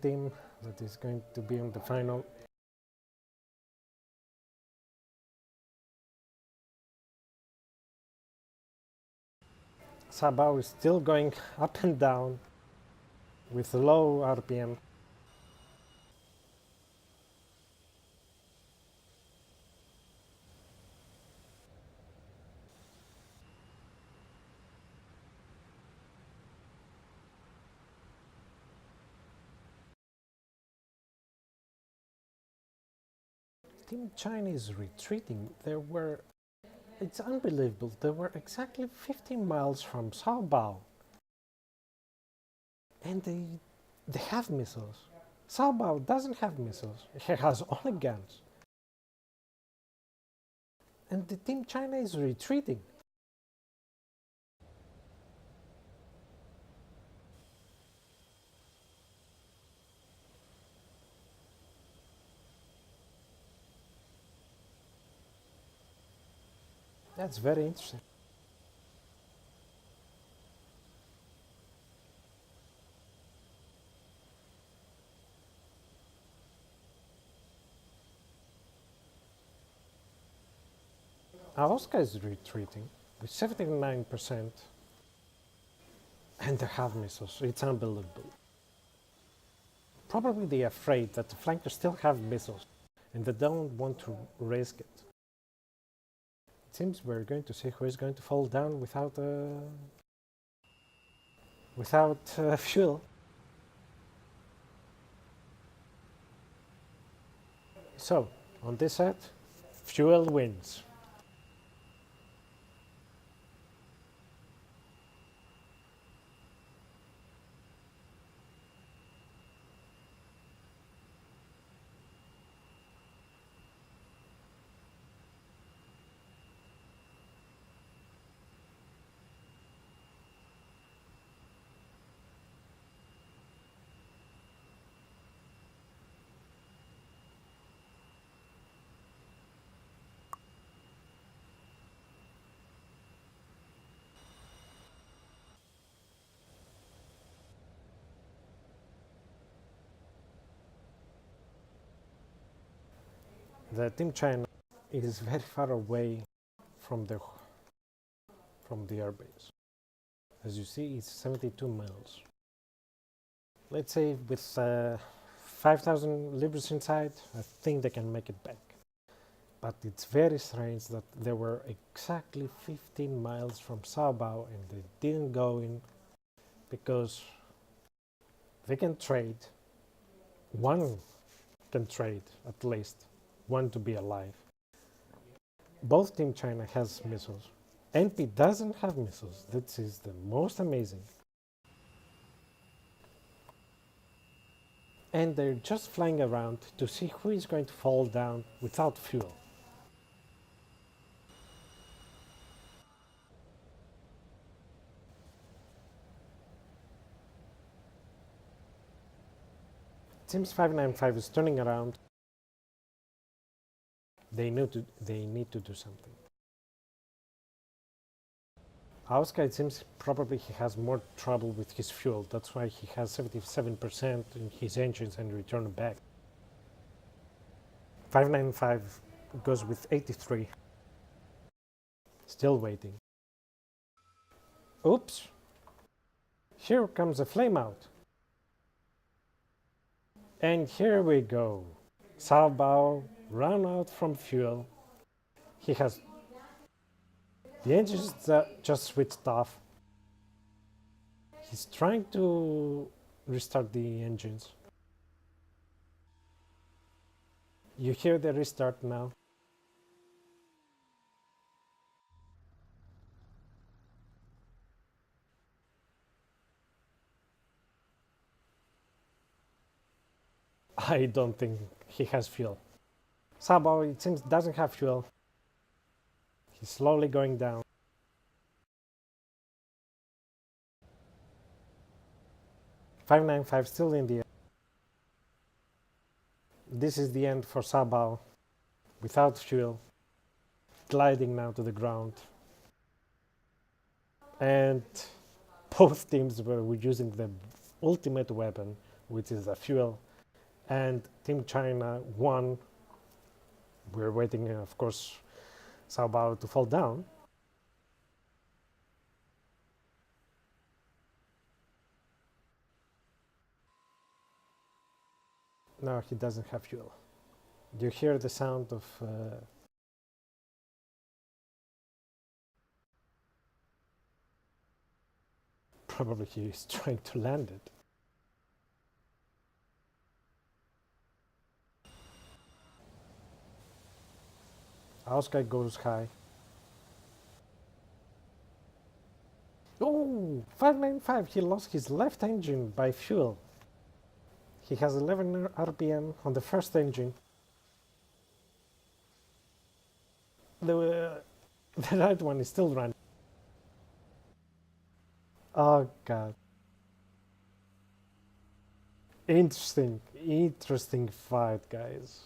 team that is going to be on the final. Sabao is still going up and down with low RPM. Team China is retreating. It's unbelievable. They were exactly 15 miles from Saobao. And they have missiles. Saobao doesn't have missiles. He has only guns. And the Team China is retreating. That's very interesting. Oscar is retreating with 79%. And they have missiles. It's unbelievable. Probably they're afraid that the flankers still have missiles and they don't want to risk it. It seems we're going to see who is going to fall down without fuel. So, on this set, fuel wins. The Team China is very far away from the airbase. As you see, it's 72 miles. Let's say with 5,000 libras inside, I think they can make it back. But it's very strange that they were exactly 15 miles from Saobao and they didn't go in because they can trade. One can trade at least. One to be alive. Both Team China has missiles. NP doesn't have missiles. This is the most amazing. And they're just flying around to see who is going to fall down without fuel. It seems 595 is turning around. They need to do something. Oscar, it seems probably he has more trouble with his fuel. That's why he has 77% in his engines and return back. 595 goes with 83. Still waiting. Oops! Here comes a flame out. And here we go. Saobao ran out from fuel. He has the engines just switched off. He's trying to restart the engines. You hear the restart now. I don't think he has fuel. Sabo, it seems, doesn't have fuel. He's slowly going down. .595 still in the air. This is the end for Sabao, without fuel, gliding now to the ground. And both teams were using the ultimate weapon, which is the fuel. And Team China won. We're waiting, of course, Sabao to fall down. No, he doesn't have fuel. You hear the sound of probably he's trying to land it. Oscar goes high. Oh, 595, he lost his left engine by fuel. He has 11 RPM on the first engine. The right one is still running. Oh god. Interesting fight, guys.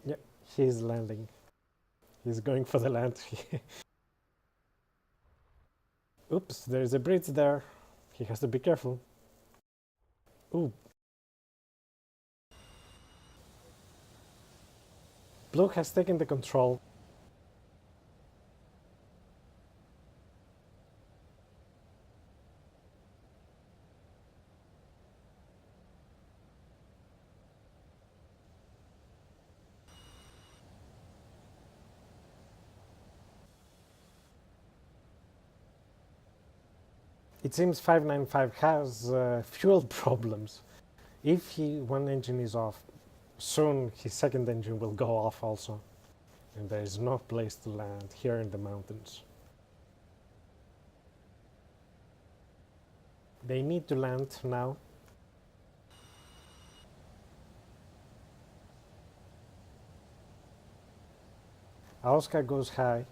Yeah, he's landing. He's going for the land. Oops, there's a bridge there. He has to be careful. Ooh. Blue has taken the control. It seems 595 has fuel problems. If one engine is off, soon his second engine will go off also. And there is no place to land here in the mountains. They need to land now. Oscar goes high.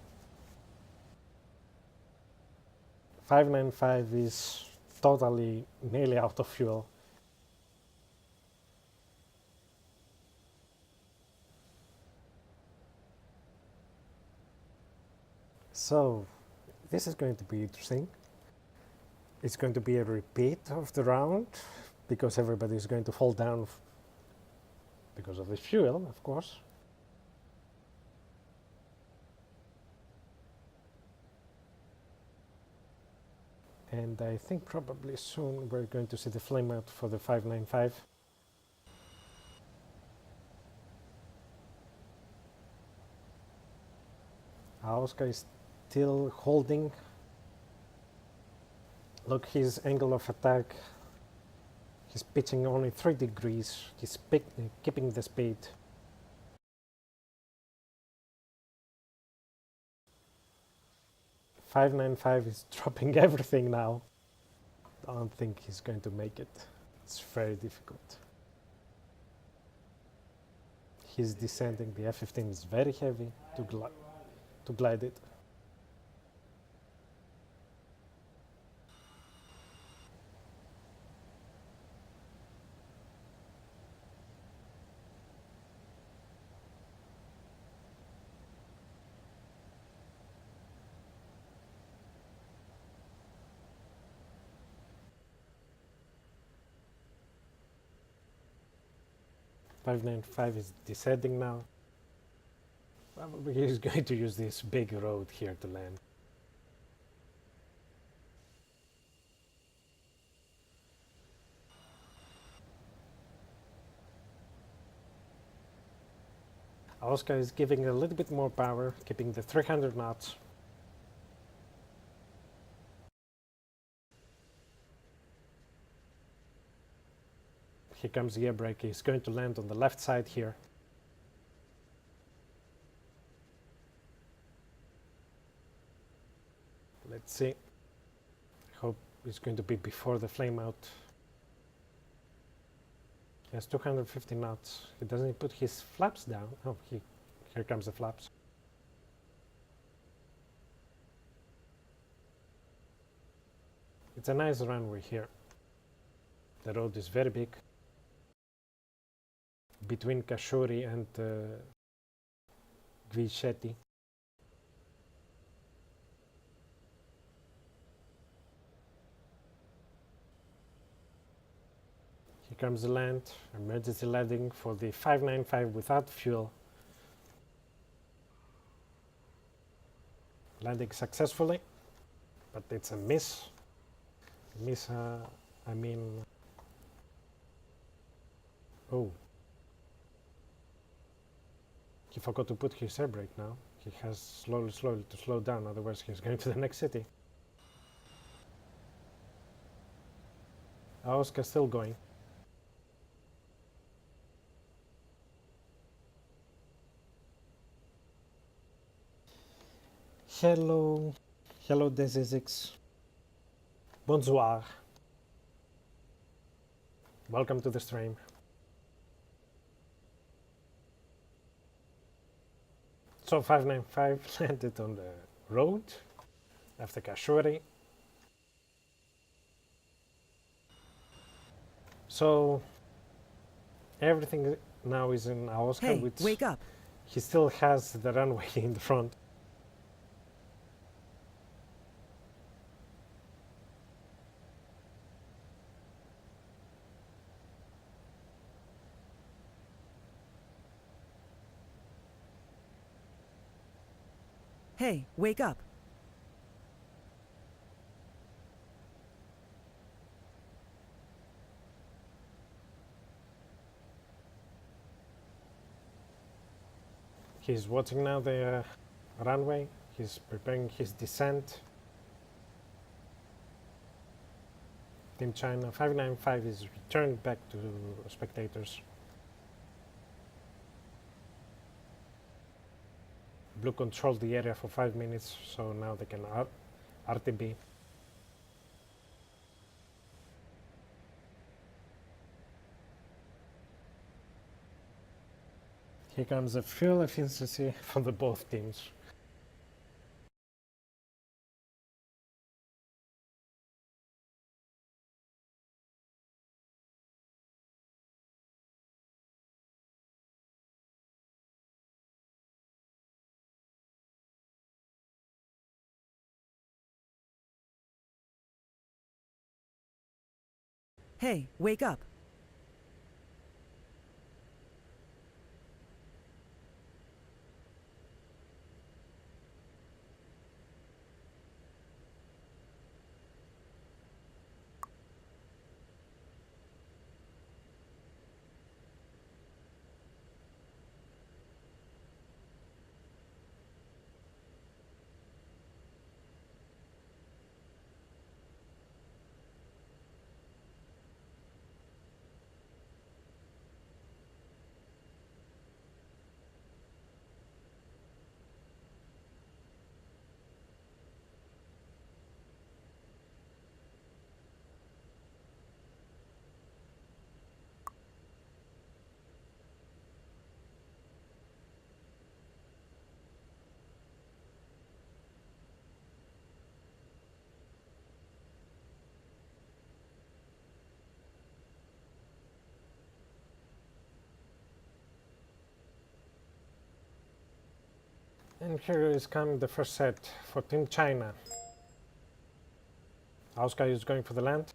595 is totally nearly out of fuel. So this is going to be interesting. It's going to be a repeat of the round because everybody is going to fall down because of the fuel, of course. And I think probably soon we're going to see the flame out for the 595. Oscar is still holding. Look, his angle of attack. He's pitching only 3 degrees. He's keeping the speed. .595 is dropping everything now. Don't think he's going to make it. It's very difficult. He's descending. The F-15 is very heavy to glide it. .595 is descending now. Probably he's going to use this big road here to land. Oscar is giving a little bit more power, keeping the 300 knots. Here comes the air brake. He's going to land on the left side here. Let's see. Hope is going to be before the flame out. He has 250 knots. He doesn't put his flaps down. Oh, here comes the flaps. It's a nice runway here. The road is very big. Between Kashuri and Gvishetti. Here comes the land, emergency landing for the 595 without fuel. Landing successfully, but it's a miss. Oh. He forgot to put his air brake now. He has slowly to slow down, otherwise he's going to the next city. Oscar still going. Hello DCS. Bonsoir. Welcome to the stream. So 595 landed on the road after Kashuri. So everything now is in Oscar, Hey, which wake up. he still has the runway in the front. Hey, wake up. He's watching now the runway. He's preparing his descent. Team China 595 is returned back to spectators. Blue controlled the area for 5 minutes, so now they can RTB. Here comes the fuel efficiency from the both teams. Hey, wake up. And here is coming the first set for Team China. Oscar is going for the land.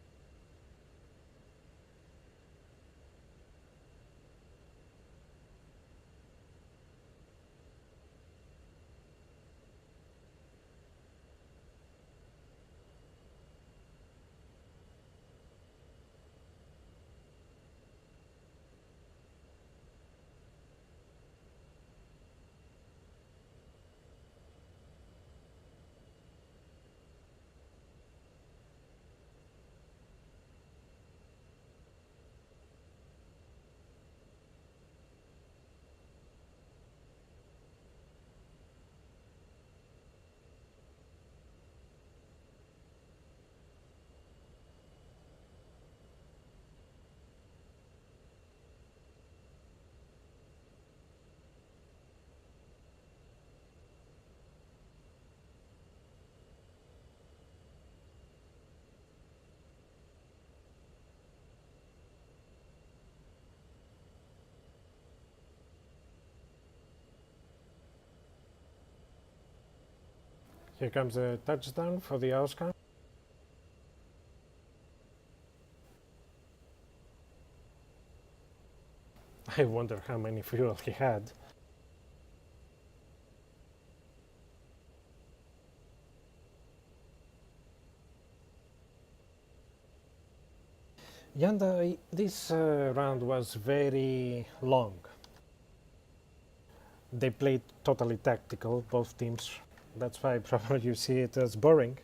Here comes a touchdown for the Oscar. I wonder how many fuel he had. Yanda, this round was very long. They played totally tactical, both teams. That's why probably you see it as boring.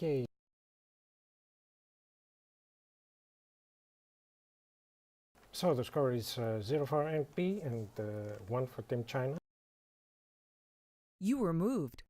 Okay. So the score is 0 for NP and 1 for Team China. You were moved.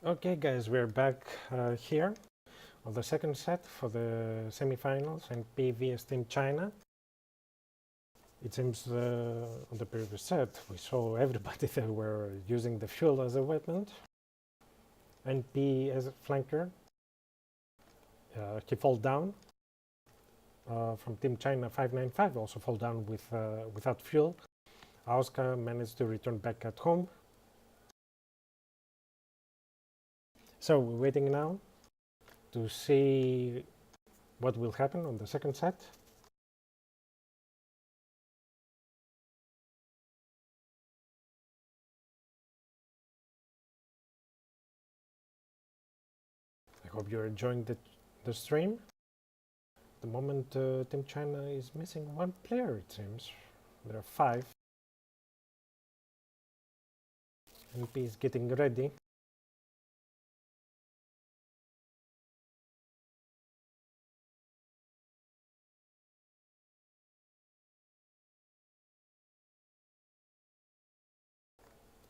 Okay guys, we're back here on the second set for the semifinals and vs Team China. It seems on the previous set we saw everybody that were using the fuel as a weapon. NP as a flanker. He fall down. From Team China 595 also fall down with without fuel. Auska managed to return back at home. So we're waiting now to see what will happen on the second set. I hope you're enjoying the stream. At the moment Team China is missing one player, it seems. There are 5. NP is getting ready.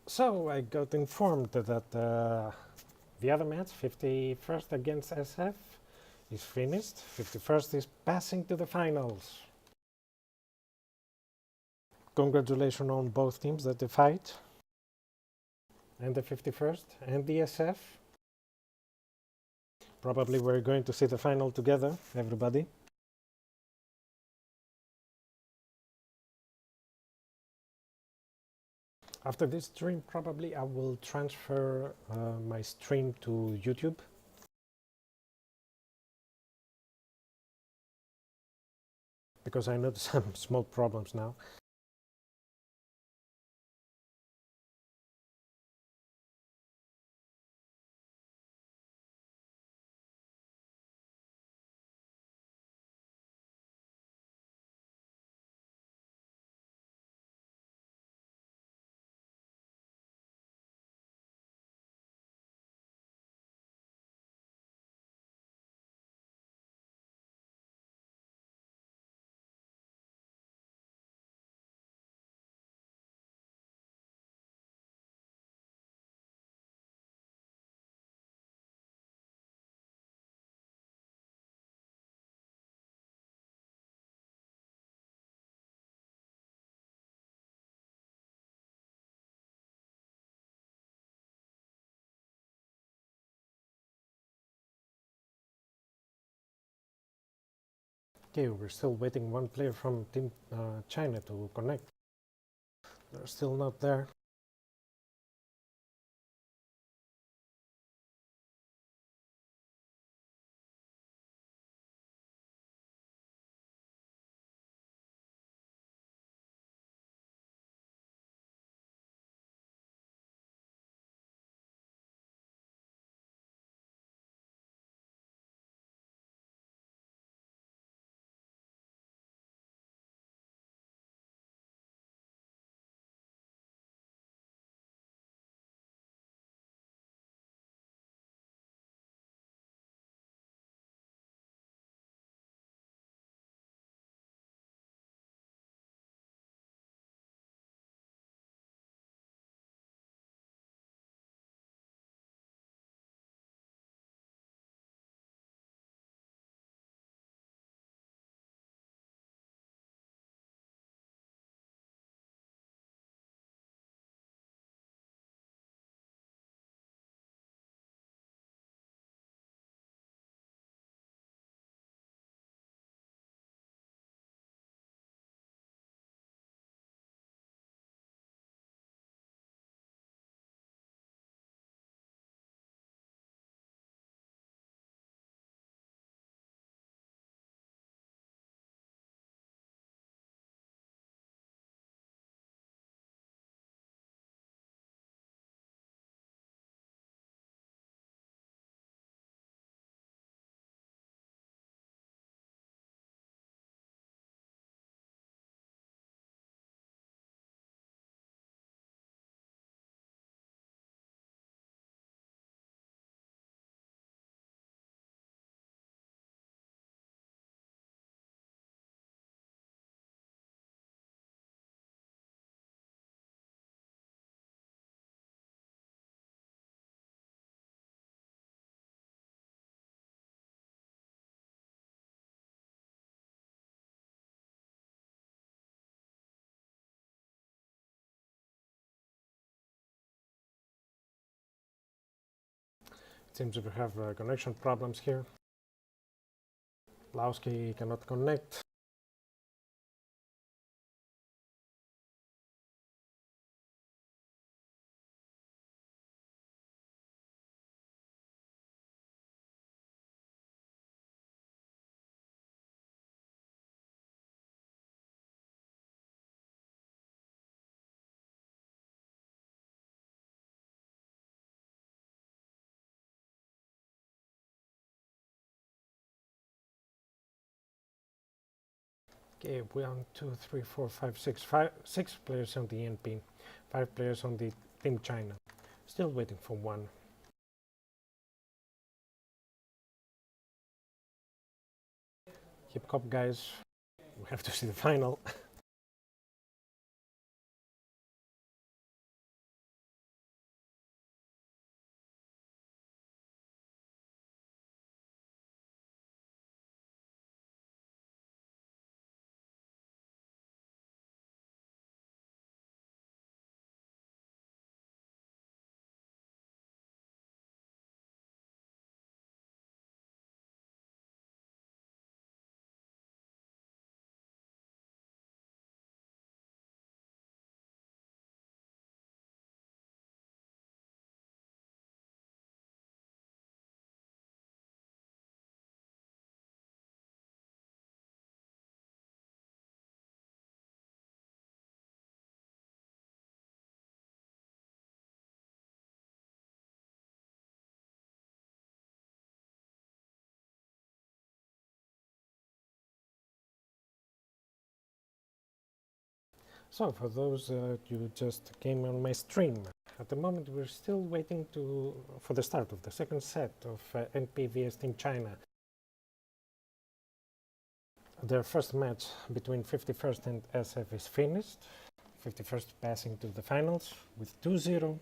So I got informed that the other match, 51st against SF, is finished. 51st is passing to the finals. Congratulations on both teams that they fight. And the 51st and the SF. Probably we're going to see the final together, everybody. After this stream, probably I will transfer my stream to YouTube. Because I noticed some small problems now. Okay, we're still waiting one player from Team China to connect. They're still not there. Seems we have connection problems here. Lowski cannot connect. Okay, 1, 2, 3, 4, 5, 6, 6 players on the NP, 5 players on the Team China. Still waiting for one. Keep up, guys. We have to see the final. So, for those you just came on my stream, at the moment we're still waiting for the start of the second set of NP vs Team China. Their first match between 51st and SF is finished. 51st passing to the finals with 2-0.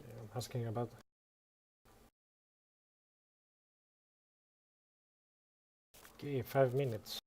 I'm asking about okay, 5 minutes.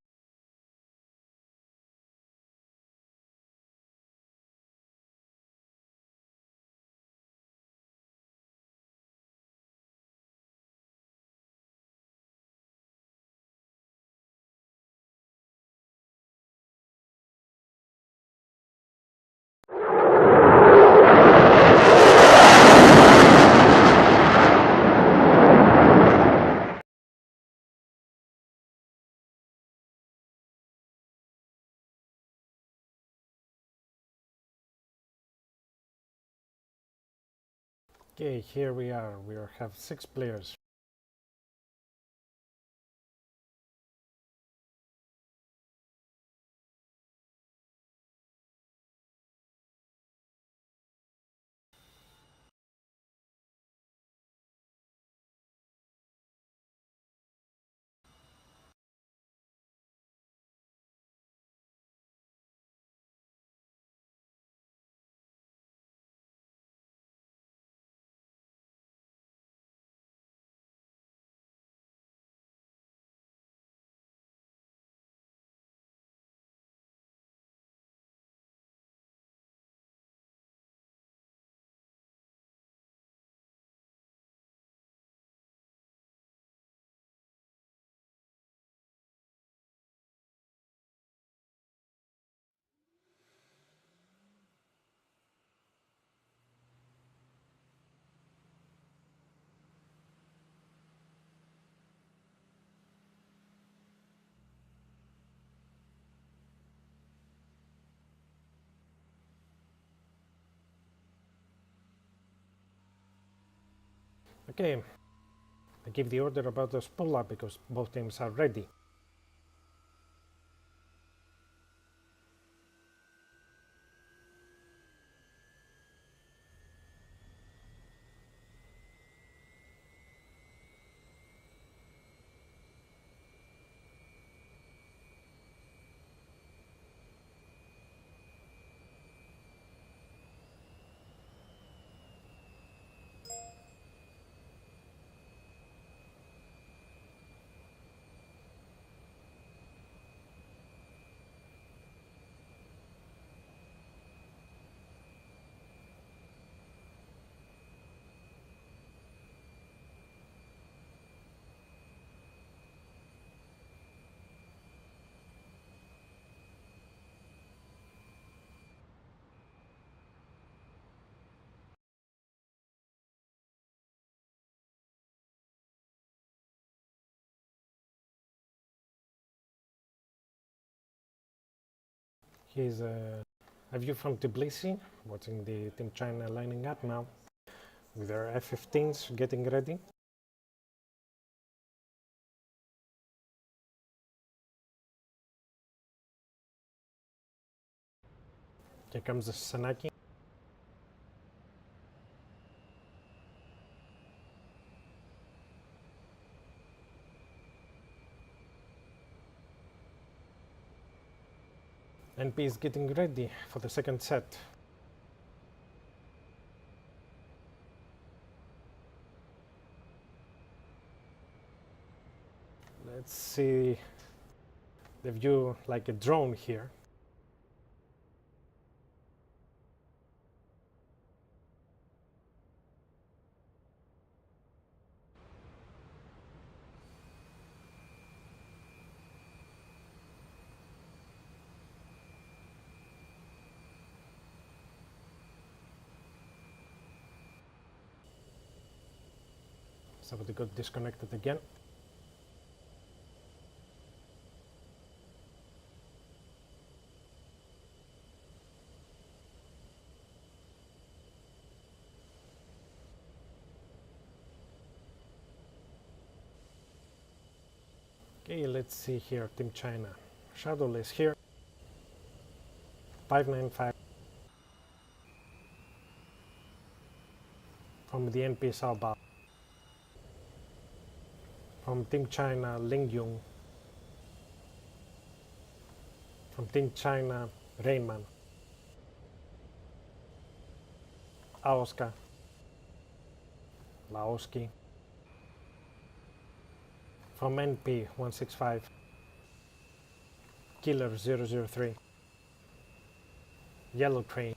Okay, here we are. We have 6 players. Okay, I give the order about the spool up because both teams are ready. Here's a view from Tbilisi, watching the Team China lining up now with their F-15s getting ready. Here comes the Sanaki. NP is getting ready for the second set. Let's see the view like a drone here. Somebody got disconnected again. Okay, let's see here, Team China. Shadowless here. 595. From the NP Saoba. From Team China, Ling Yong. From Team China, Rainman. Aoska. Laoski. From NP 165. Killer 003. Yellow Crane.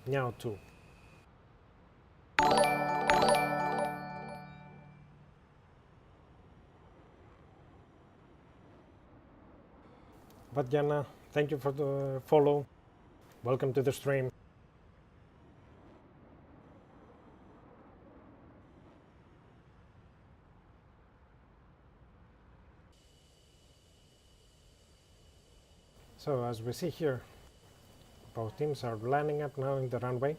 Nyao 2. Vatyana, thank you for the follow. Welcome to the stream. So as we see here, both teams are lining up now in the runway.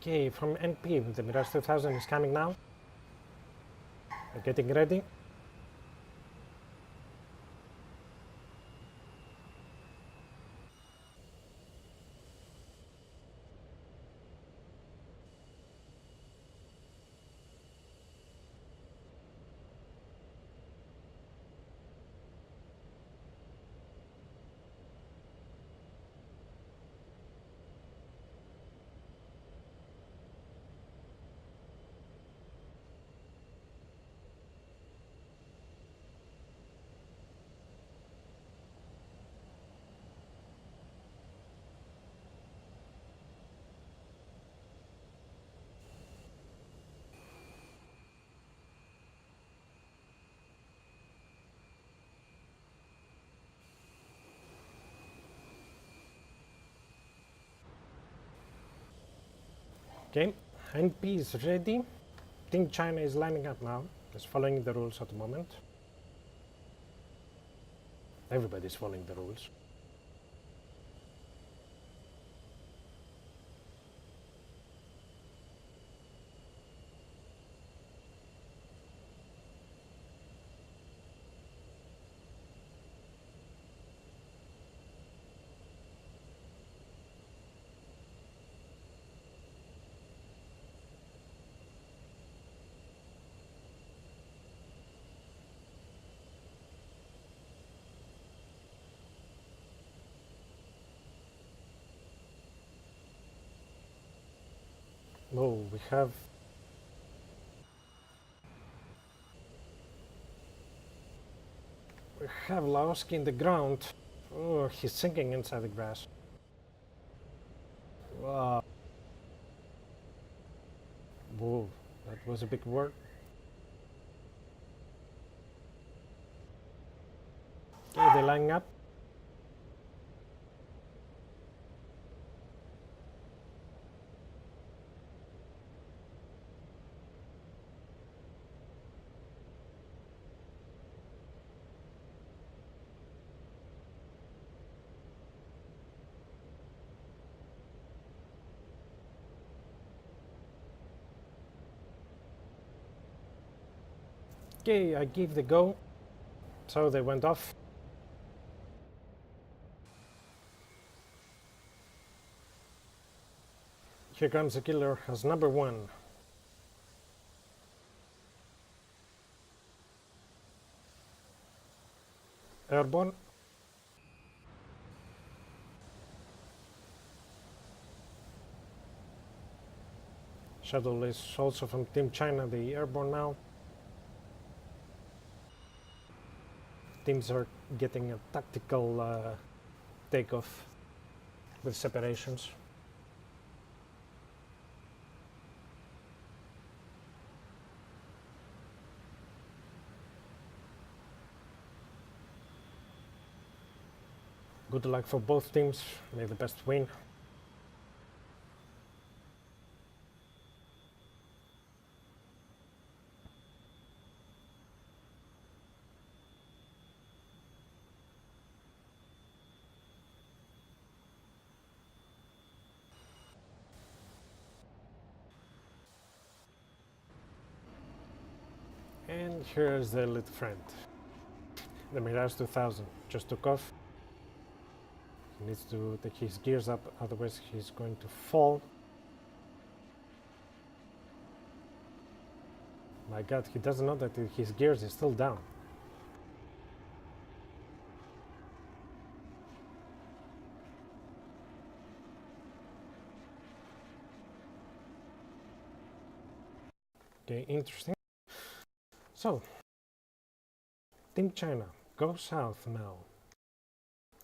Okay, from NP, the Mirage 2000 is coming now. They're getting ready. Okay, NP is ready. Team China is lining up now. It's following the rules at the moment. Everybody's following the rules. Oh, we have have Laoski in the ground. Oh, he's sinking inside the grass. Wow. Whoa, that was a big word. Okay, they're lining up. Okay, I give the go. So they went off. Here comes the killer as number 1. Airborne. Shuttle is also from Team China, the airborne now. Teams are getting a tactical takeoff with separations. Good luck for both teams. May the best win. And here's the little friend. The Mirage 2000 just took off. He needs to take his gears up, otherwise he's going to fall. My god, he doesn't know that his gears is still down. Okay, interesting. So, Team China, go south now.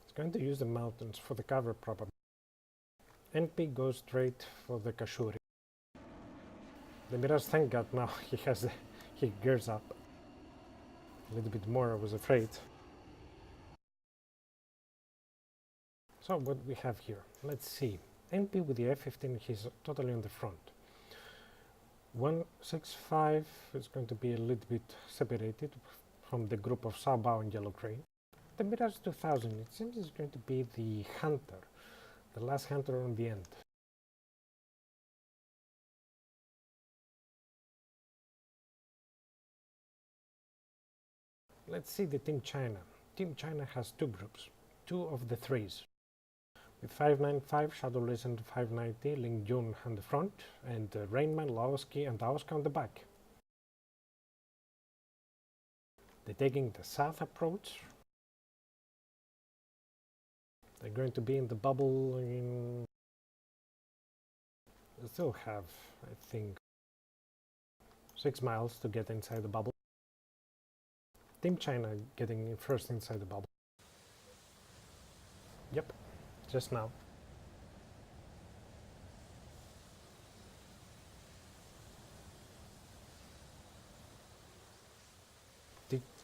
It's going to use the mountains for the cover probably. NP goes straight for the Kashuri. The Mirage, thank god now he has he gears up. A little bit more, I was afraid. So what we have here, let's see. NP with the F-15, he's totally on the front. 165 is going to be a little bit separated from the group of Sao and Yellow Crane. The Mirage 2000, it seems, is going to be the hunter, the last hunter on the end. Let's see the Team China. Team China has 2 groups, 2 of the 3s. With 595, Shadowless and 590, Ling Jun on the front, and Rainman, Laoski and Aoska on the back. They're taking the south approach. They're going to be in the bubble in... They still have, I think, 6 miles to get inside the bubble. Team China getting first inside the bubble. Yep, just now.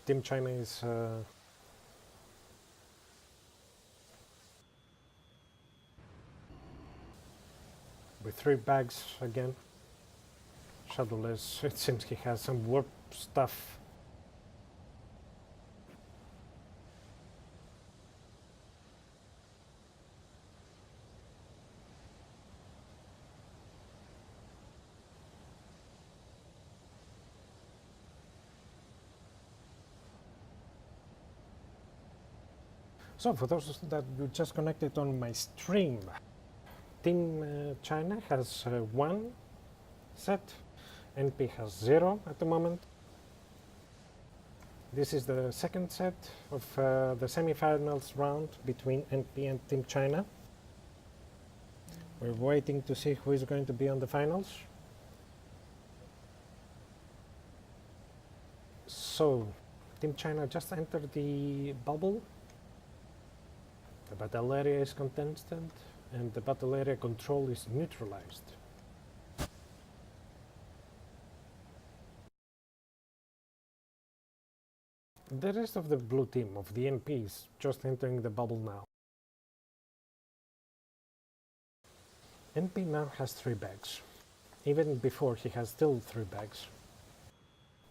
Team China is with 3 bags again. Shadowless, it seems he has some warp stuff. So for those that you just connected on my stream, Team China has 1 set, NP has 0 at the moment. This is the second set of the semifinals round between NP and Team China. We're waiting to see who is going to be on the finals. So, Team China just entered the bubble. The battle area is contested and the battle area control is neutralized. The rest of the blue team of the NP is just entering the bubble now. NP now has 3 bags. Even before he has still 3 bags.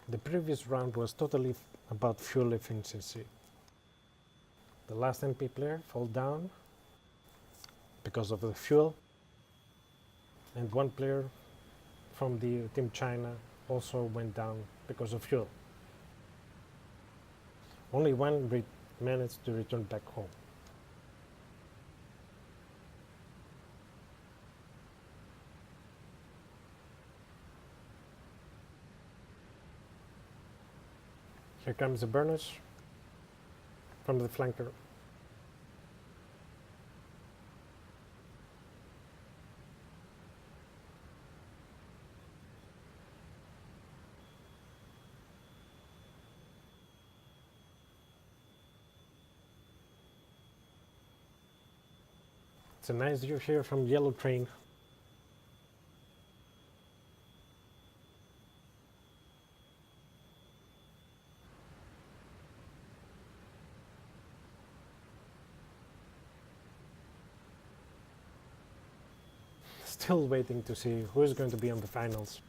The previous round was totally about fuel efficiency. The last NP player fell down because of the fuel, and 1 player from the Team China also went down because of fuel. Only 1 managed to return back home. Here comes the burners from the flanker. It's a nice view here from Yellow Train. Still waiting to see who is going to be on the finals.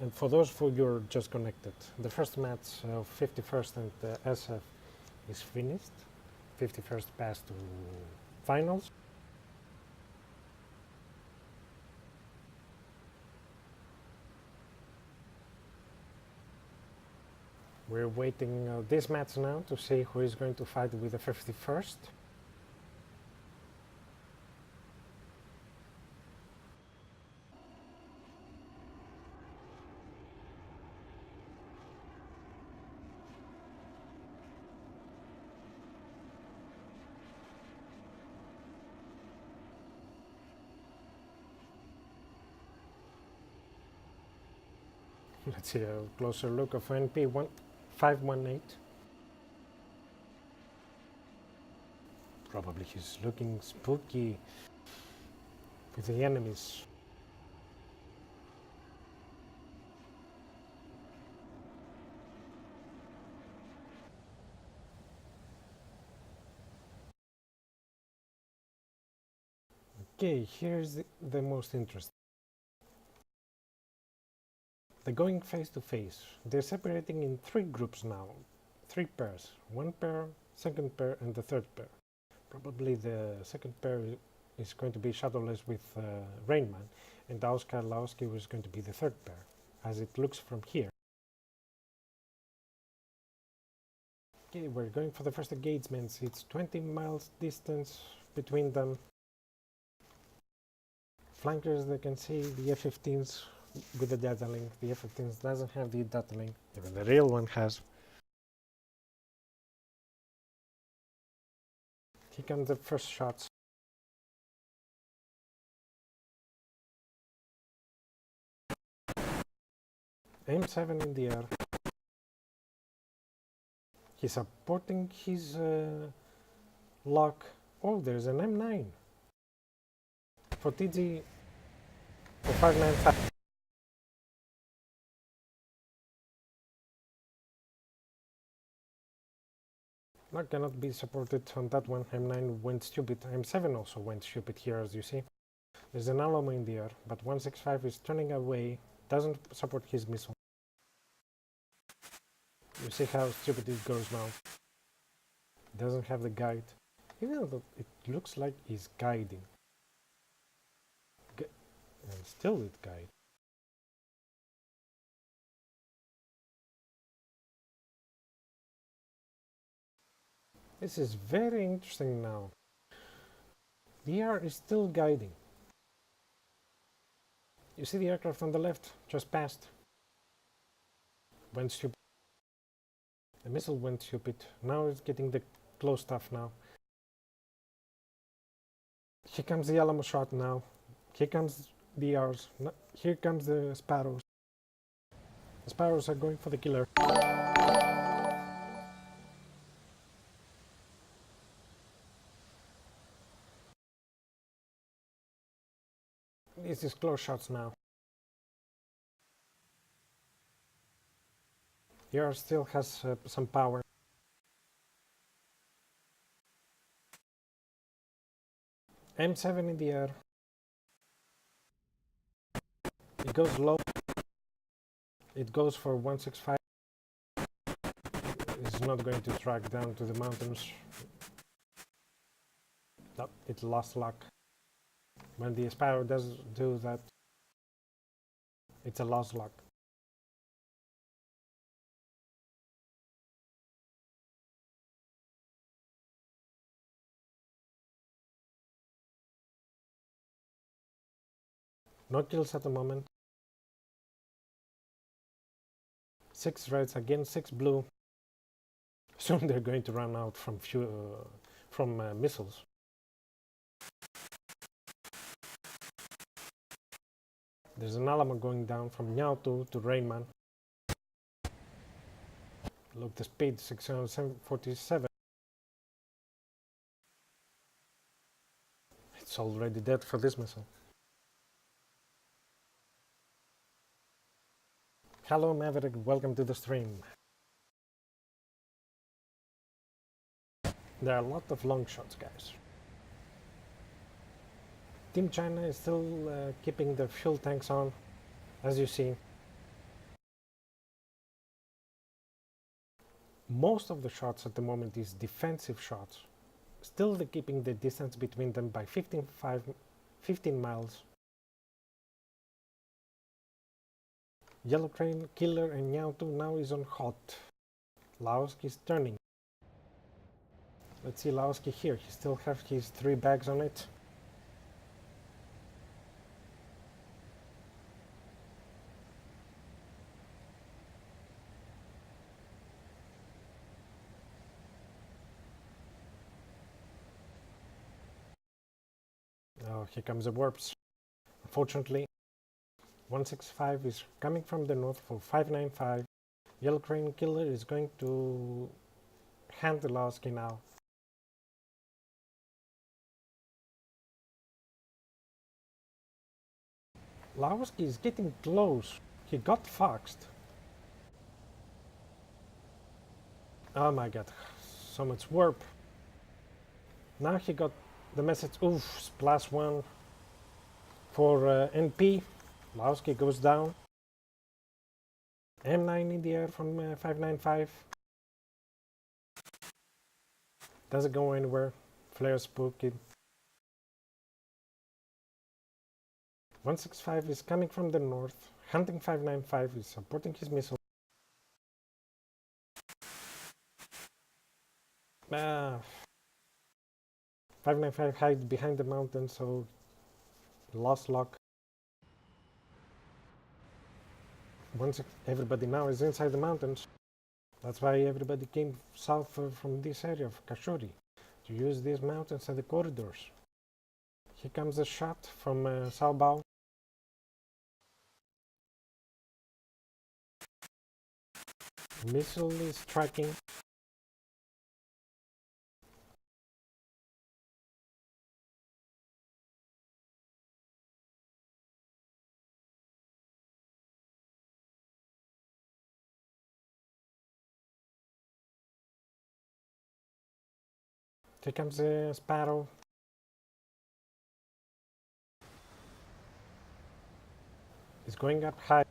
And for those who you're just connected, the first match of 51st and SF is finished. 51st passed to finals. We're waiting this match now to see who is going to fight with the 51st. Let's see a closer look of NP 518. Probably he's looking spooky with the enemies. Okay, here's the most interesting. They're going face to face. They're separating in 3 groups now. 3 pairs. 1 pair, 2nd pair, and the 3rd pair. Probably the 2nd pair is going to be Shadowless with Rainman, and Oscar Laoski is going to be the 3rd pair, as it looks from here. Okay, we're going for the first engagements. It's 20 miles distance between them. Flankers, they can see the F-15s with the data link. The F-15s doesn't have the data link, even the real one has. Here come the first shots. M7 in the air. He's supporting his lock. Oh, there's an M9 for TG for 595. That cannot be supported on that one. M9 went stupid. M7 also went stupid here, as you see. There's an Alamo in the air, but 165 is turning away, doesn't support his missile. You see how stupid it goes now. Doesn't have the guide. Even though it looks like he's guiding. And still it guides. This is very interesting now. The air is still guiding. You see the aircraft on the left just passed. Went stupid. The missile went stupid. Now it's getting the close stuff now. Here comes the Alamo shot now. Here comes the R's. No, here comes the Sparrows. The Sparrows are going for the killer. This is close shots now. The R still has some power. M7 in the air. It goes low. It goes for 165. It's not going to track down to the mountains. No, it lost luck. When the Sparrow does do that, it's a lost luck. No kills at the moment. 6 reds against 6 blue. Soon they're going to run out from missiles. There's an Alamo going down from Nyautu to Rainman. Look, the speed 647. It's already dead for this missile. Hello Maverick, welcome to the stream. There are a lot of long shots, guys. Team China is still keeping the fuel tanks on, as you see. Most of the shots at the moment is defensive shots. Still they're keeping the distance between them by 15 miles. Yellow Crane, Killer and Nyautu now is on hot. Laoski is turning. Let's see Laoski here. He still has his 3 bags on it. Oh, here comes the warps. Unfortunately, 165 is coming from the north for 595. Yellow Crane Killer is going to hand the Laoski now. Laoski is getting close. He got foxed. Oh my god, so much warp. Now he got the message, oof, +1 for NP. Laoski goes down. M9 in the air from 595. Doesn't go anywhere. Flare spooky. 165 is coming from the north. Hunting 595 is supporting his missile. 595 hides behind the mountain, so lost luck. Once everybody now is inside the mountains. That's why everybody came south from this area of Kashuri to use these mountains and the corridors. Here comes a shot from Sao Bao. Missile is tracking. Here comes a Sparrow. He's going up high.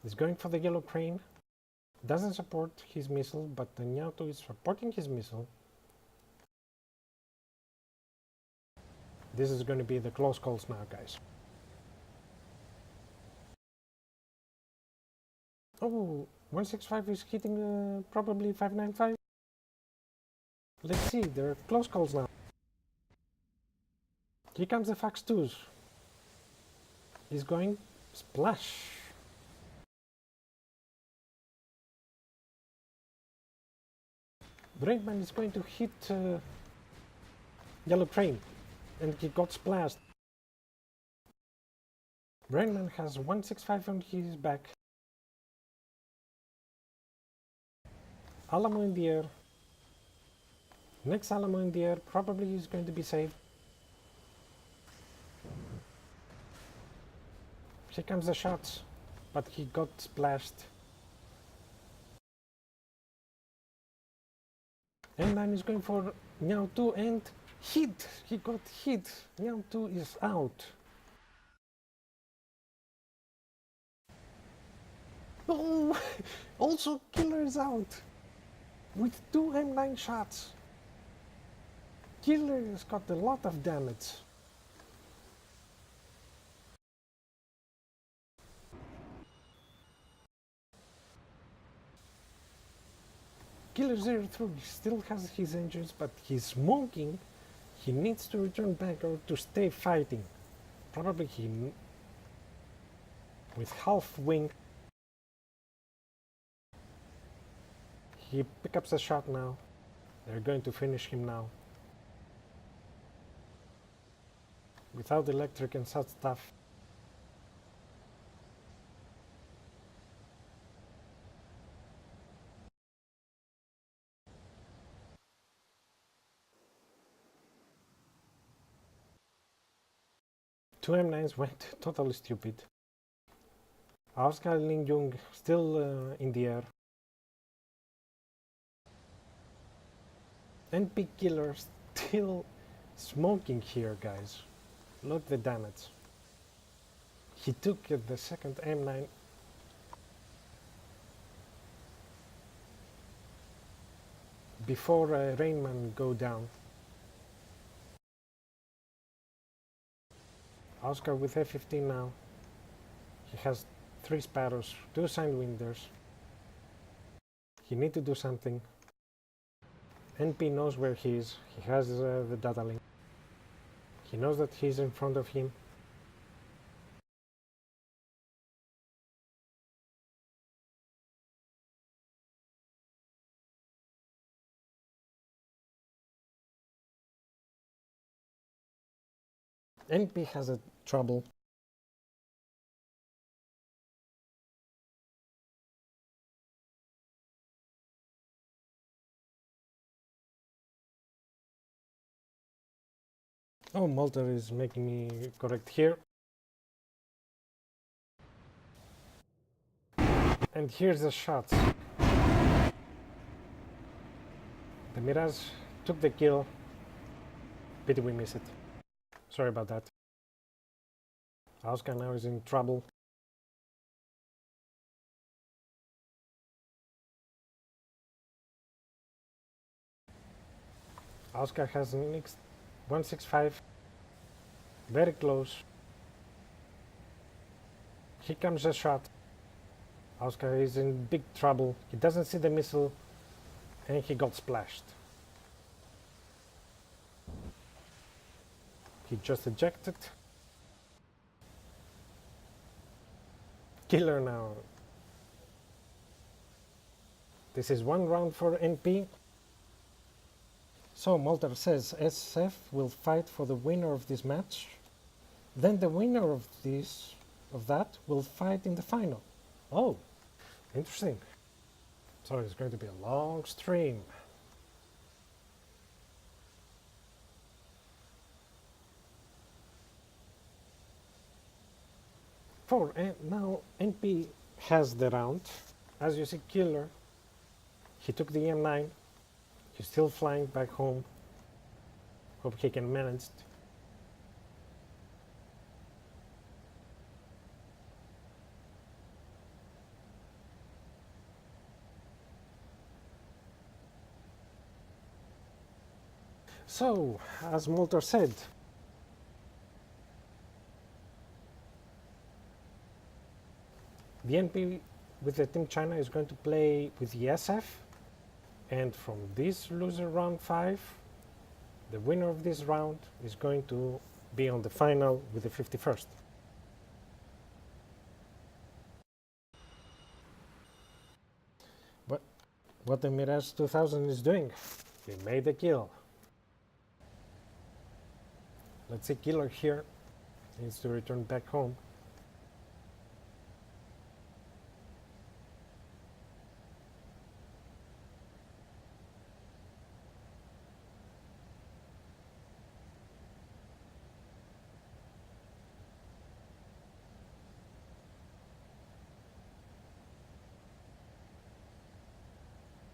He's going for the Yellow Crane. Doesn't support his missile, but the Nyautu is supporting his missile. This is going to be the close calls now, guys. Oh, 165 is hitting probably 595. Let's see, there are close calls now. Here comes the Fox 2s. He's going splash. Brainman is going to hit Yellow Crane. and he got splashed. Rainman has 165 on his back. Alamo in the air. Next Alamo in the air probably is going to be saved. Here comes the shots, but he got splashed. M9 is going for Meow 2 and hit! He got hit! Meow 2 is out. Oh! Also Killer is out! With 2 M9 shots. Killer has got a lot of damage. Killer 03 still has his engines, but he's smoking. He needs to return back or to stay fighting. Probably he with half wing. He picks up the shot now. They're going to finish him now. Without electric and such stuff. Two M9s went totally stupid. Oscar Ling Jung still in the air. NP Killer still smoking here, guys. Look the damage. He took the second M9. Before Rainman go down. Oscar with F15 now. He has 3 Sparrows, 2 Sidewinders. He need to do something. NP knows where he is. He has the data link. He knows that he's in front of him. NP has a trouble. Oh, Malter is making me correct here. And here's the shots. The Mirage took the kill. Pity we missed it. Sorry about that. Oscar now is in trouble. Oscar has next 165. Very close. Here comes a shot. Oscar is in big trouble. He doesn't see the missile and he got splashed. He just ejected. Killer now. This is 1 round for NP. So Malter says SF will fight for the winner of this match. Then the winner of that will fight in the final. Oh, interesting. So it's going to be a long stream. Now NP has the round. As you see, Killer, he took the M9. He's still flying back home. Hope he can manage it. So, as Malter said, the NP with the Team China is going to play with the SF, and from this loser round 5, the winner of this round is going to be on the final with the 51st. But what the Mirage 2000 is doing, they made the kill. Let's see, Killer here needs to return back home.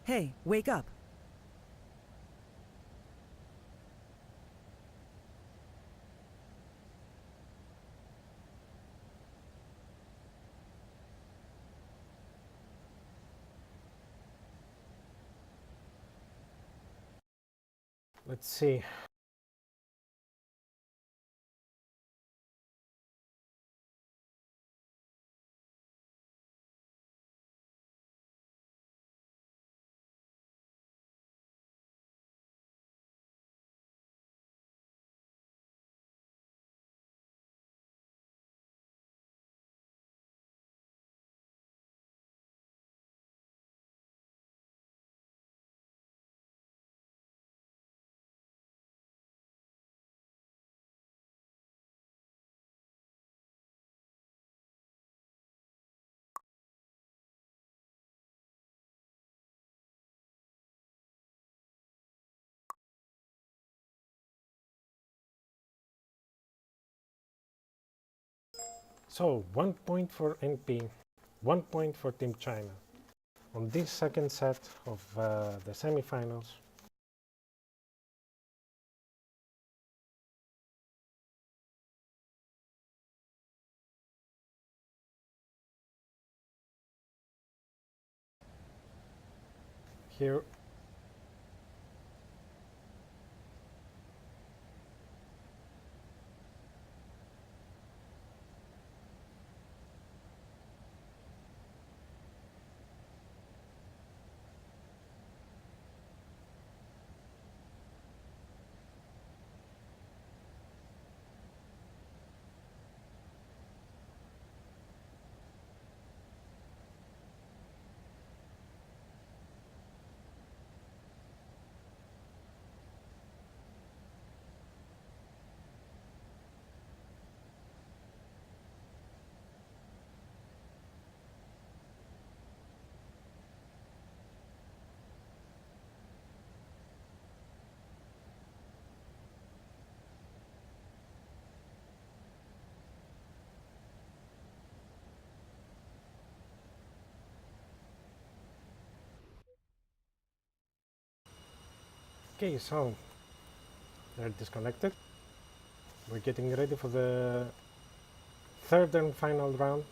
Hey, wake up. Let's see. So 1 point for NP, 1 point for Team China on this second set of the semifinals. Here okay, so they're disconnected. We're getting ready for the third and final round.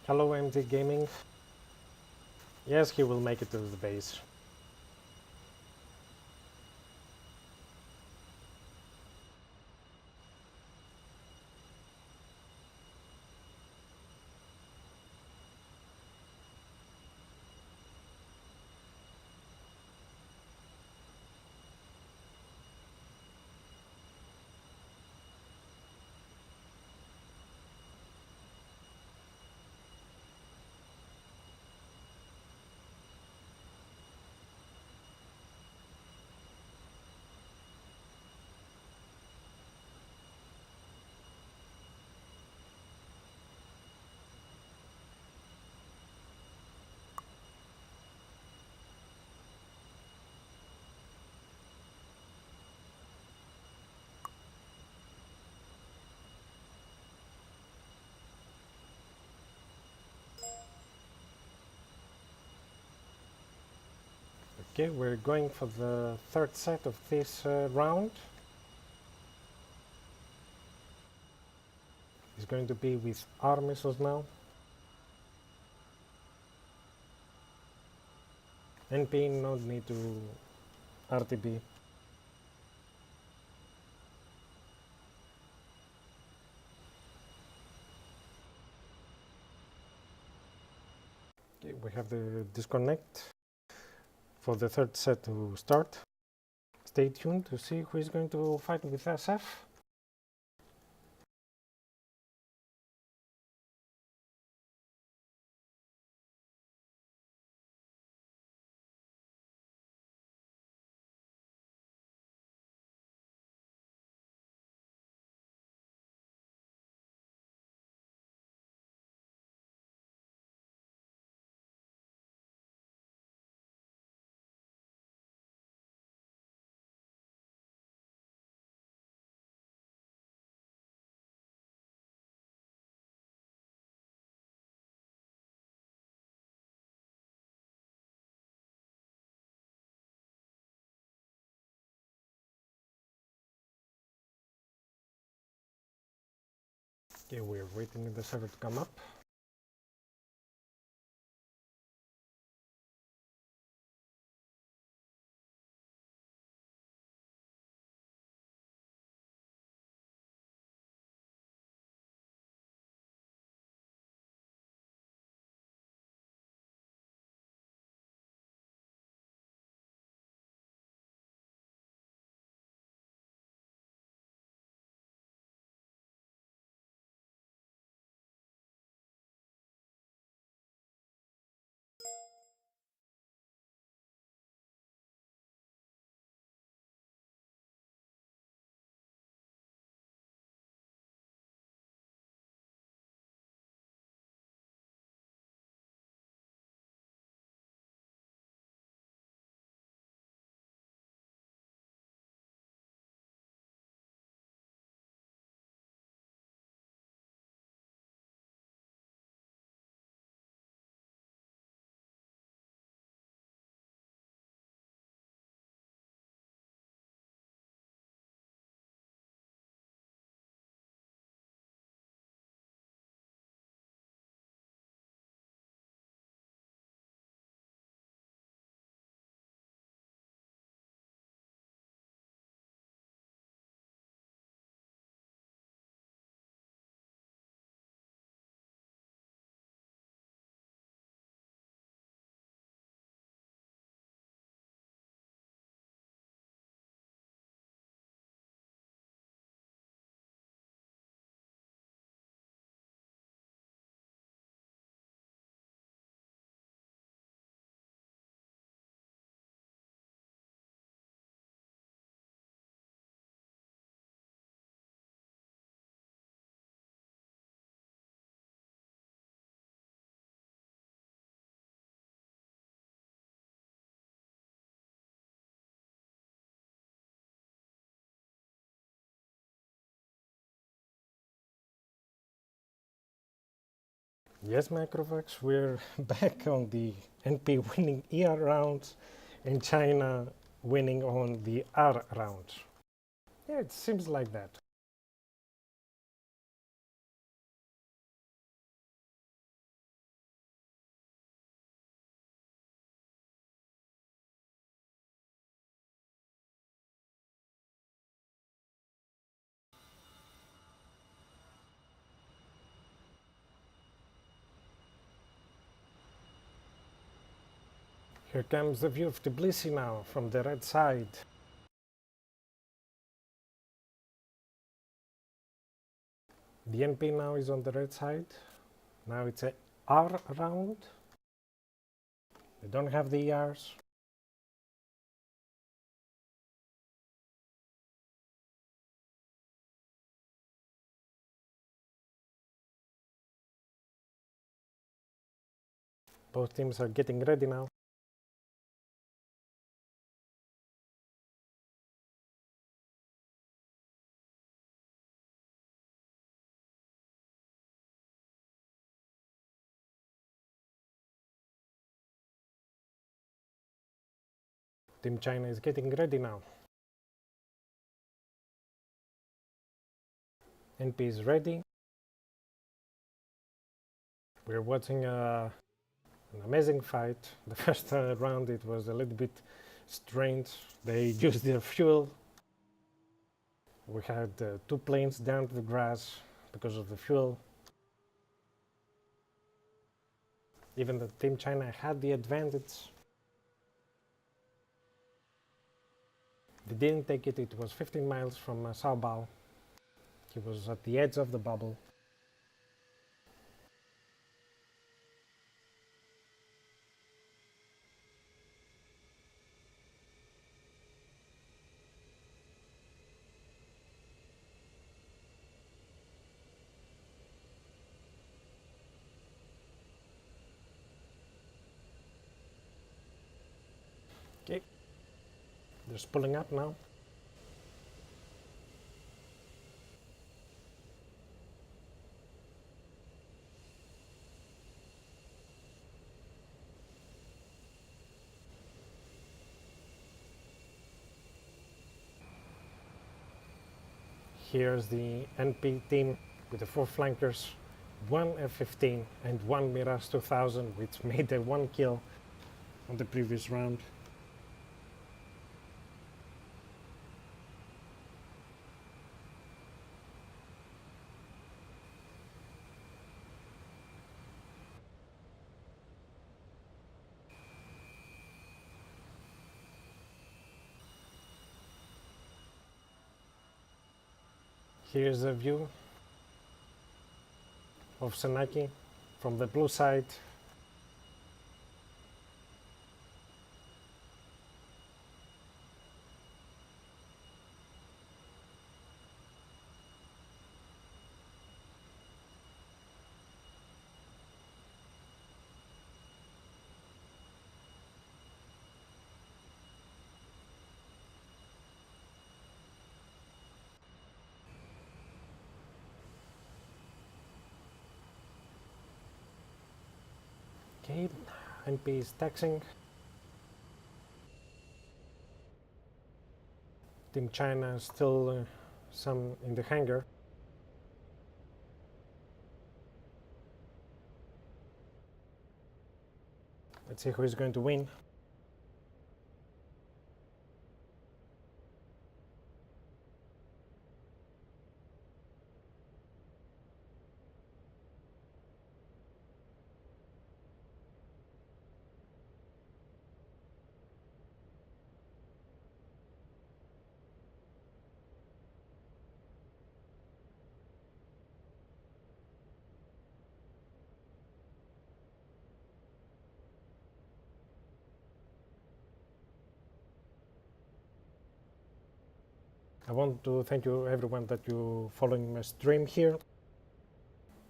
Hello, MD Gaming. Yes, he will make it to the base. Okay, we're going for the third set of this round. It's going to be with our missiles now. NP no need to RTB. Okay, we have the disconnect for the third set to start. Stay tuned to see who is going to fight with SF. Okay, we're waiting for the server to come up. Yes, Microvax, we're back on the NP winning ER rounds and China winning on the R rounds. Yeah, it seems like that. Here comes the view of Tbilisi now from the red side. The NP now is on the red side. Now it's a R round. They don't have the ERs. Both teams are getting ready now. Team China is getting ready now. NP is ready. We're watching an amazing fight. The first round it was a little bit strange. They used their fuel. We had 2 planes down to the grass because of the fuel. Even the Team China had the advantage. They didn't take it. It was 15 miles from Saobao. He was at the edge of the bubble. Okay, they're pulling up now. Here's the NP team with the 4 flankers, 1 F-15 and 1 Mirage 2000, which made a 1 kill on the previous round. Here's a view of Senaki from the blue side. Okay, NP is taxing. Team China still some in the hangar. Let's see who is going to win. I want to thank you everyone that you following my stream here,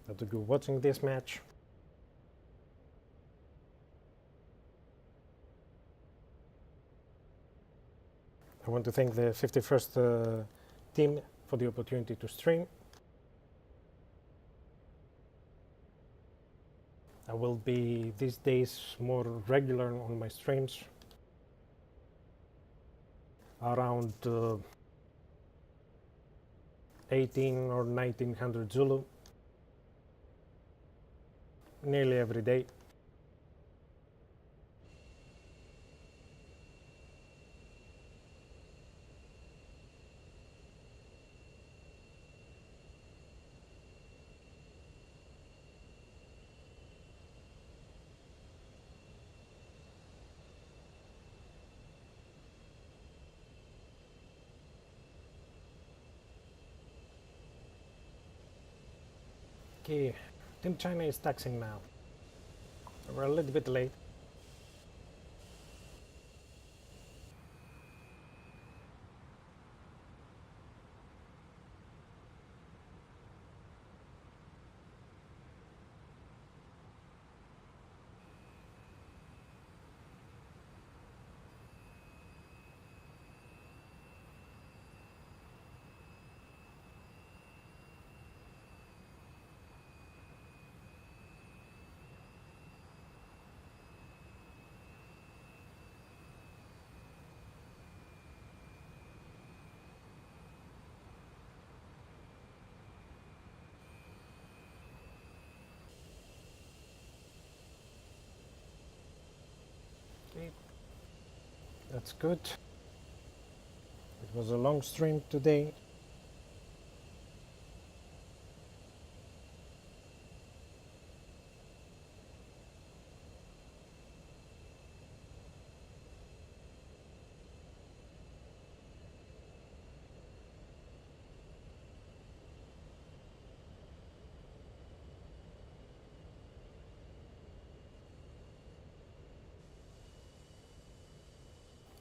that you watching this match. I want to thank the 51st team for the opportunity to stream. I will be these days more regular on my streams, around 18 or 1900 Zulu, nearly every day. Okay, Team China is taxing now. We're a little bit late. That's good. It was a long stream today.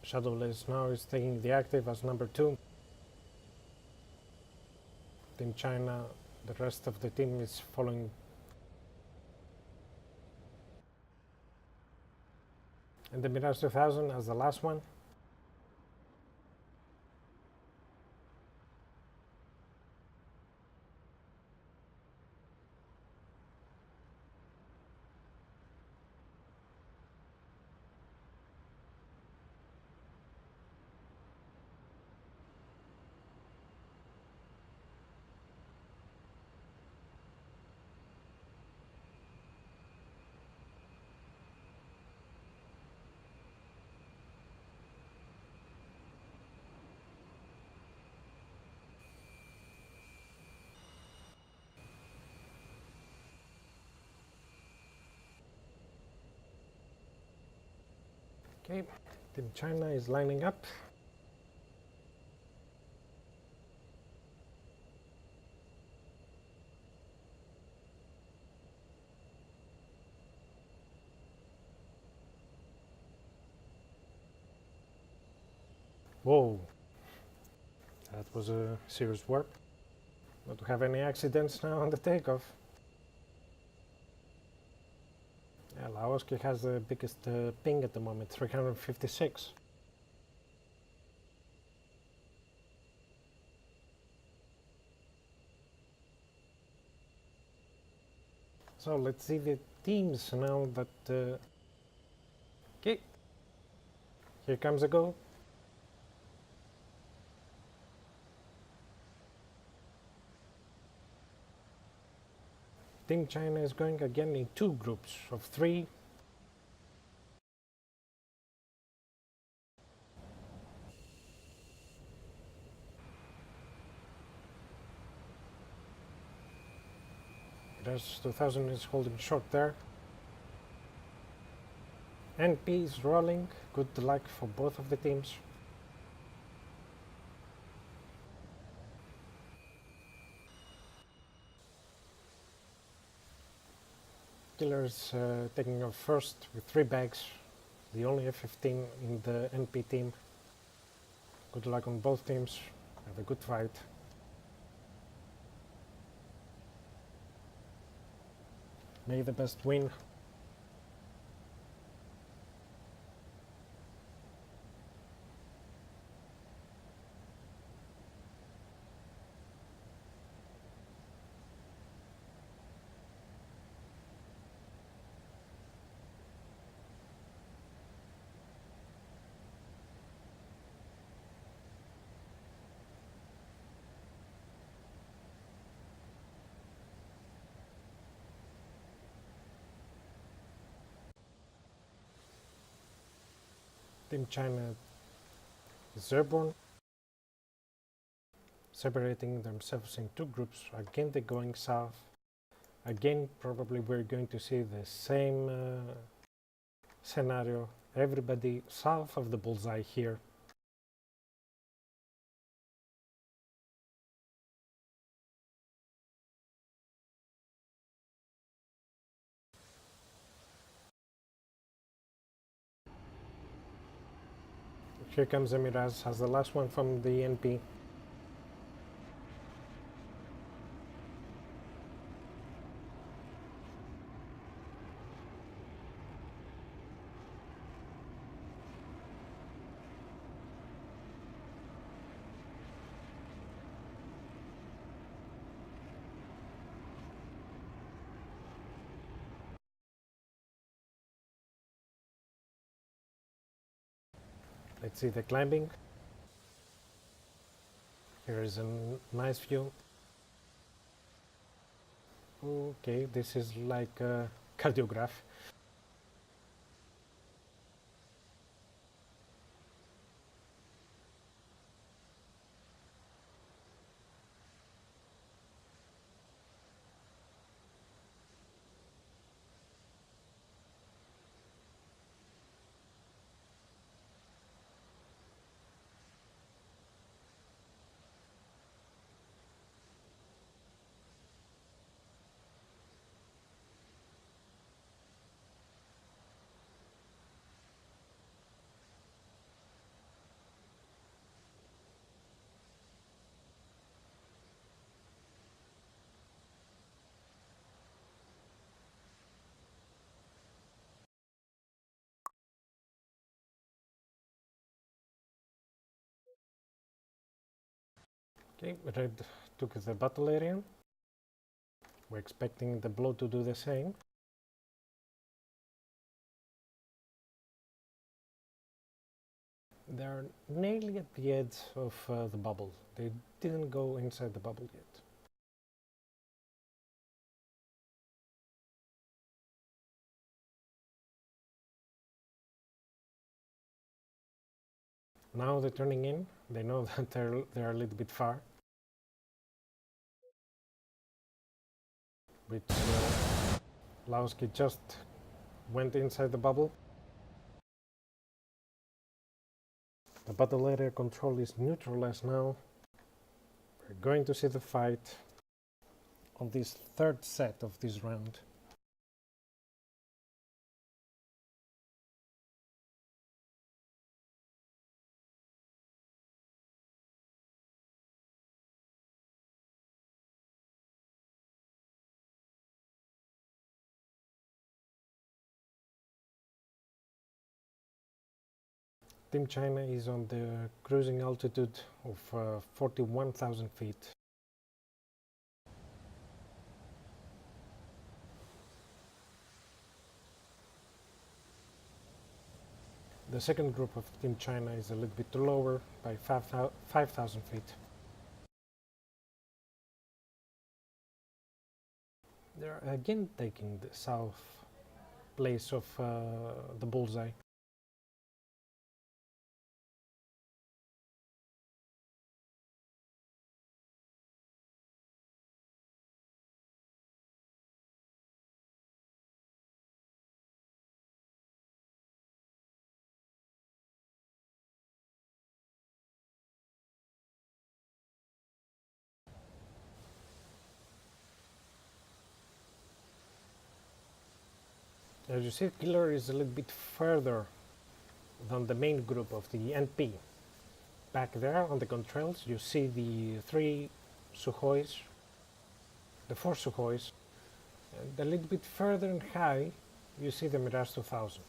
Shadowless now is taking the active as number 2. Team China, the rest of the team is following. And the Mirage 2000 as the last one. Okay, Team China is lining up. Whoa, that was a serious warp. Not to have any accidents now on the takeoff. Yeah, Laoski has the biggest ping at the moment, 356. So let's see the teams now that... Okay, here comes a go. Team China is going again in 2 groups of 3. There's 2000 is holding short there. NP is rolling. Good luck for both of the teams. Killer's taking off first with 3 bags. The only F-15 in the NP team. Good luck on both teams. Have a good fight. May the best win. Team China is airborne, separating themselves in 2 groups. Again they're going south. Again probably we're going to see the same scenario. Everybody south of the bullseye here. Here comes the Mirage as the last one from the NP. Let's see the climbing. Here is a nice view. Okay, this is like a cardiograph. Okay, red took the battle area. We're expecting the blue to do the same. They're nearly at the edge of the bubble. They didn't go inside the bubble yet. Now they're turning in. They know that they're a little bit far. Which Lowski just went inside the bubble. The battle area control is neutralized now. We're going to see the fight on this third set of this round. Team China is on the cruising altitude of 41,000 feet. The second group of Team China is a little bit lower by 5,000 feet. They're again taking the south place of the bullseye. As you see, Killer is a little bit further than the main group of the NP. Back there on the contrails, you see the 3 Sukhois, the 4 Sukhois, and a little bit further and high, you see the Mirage 2000.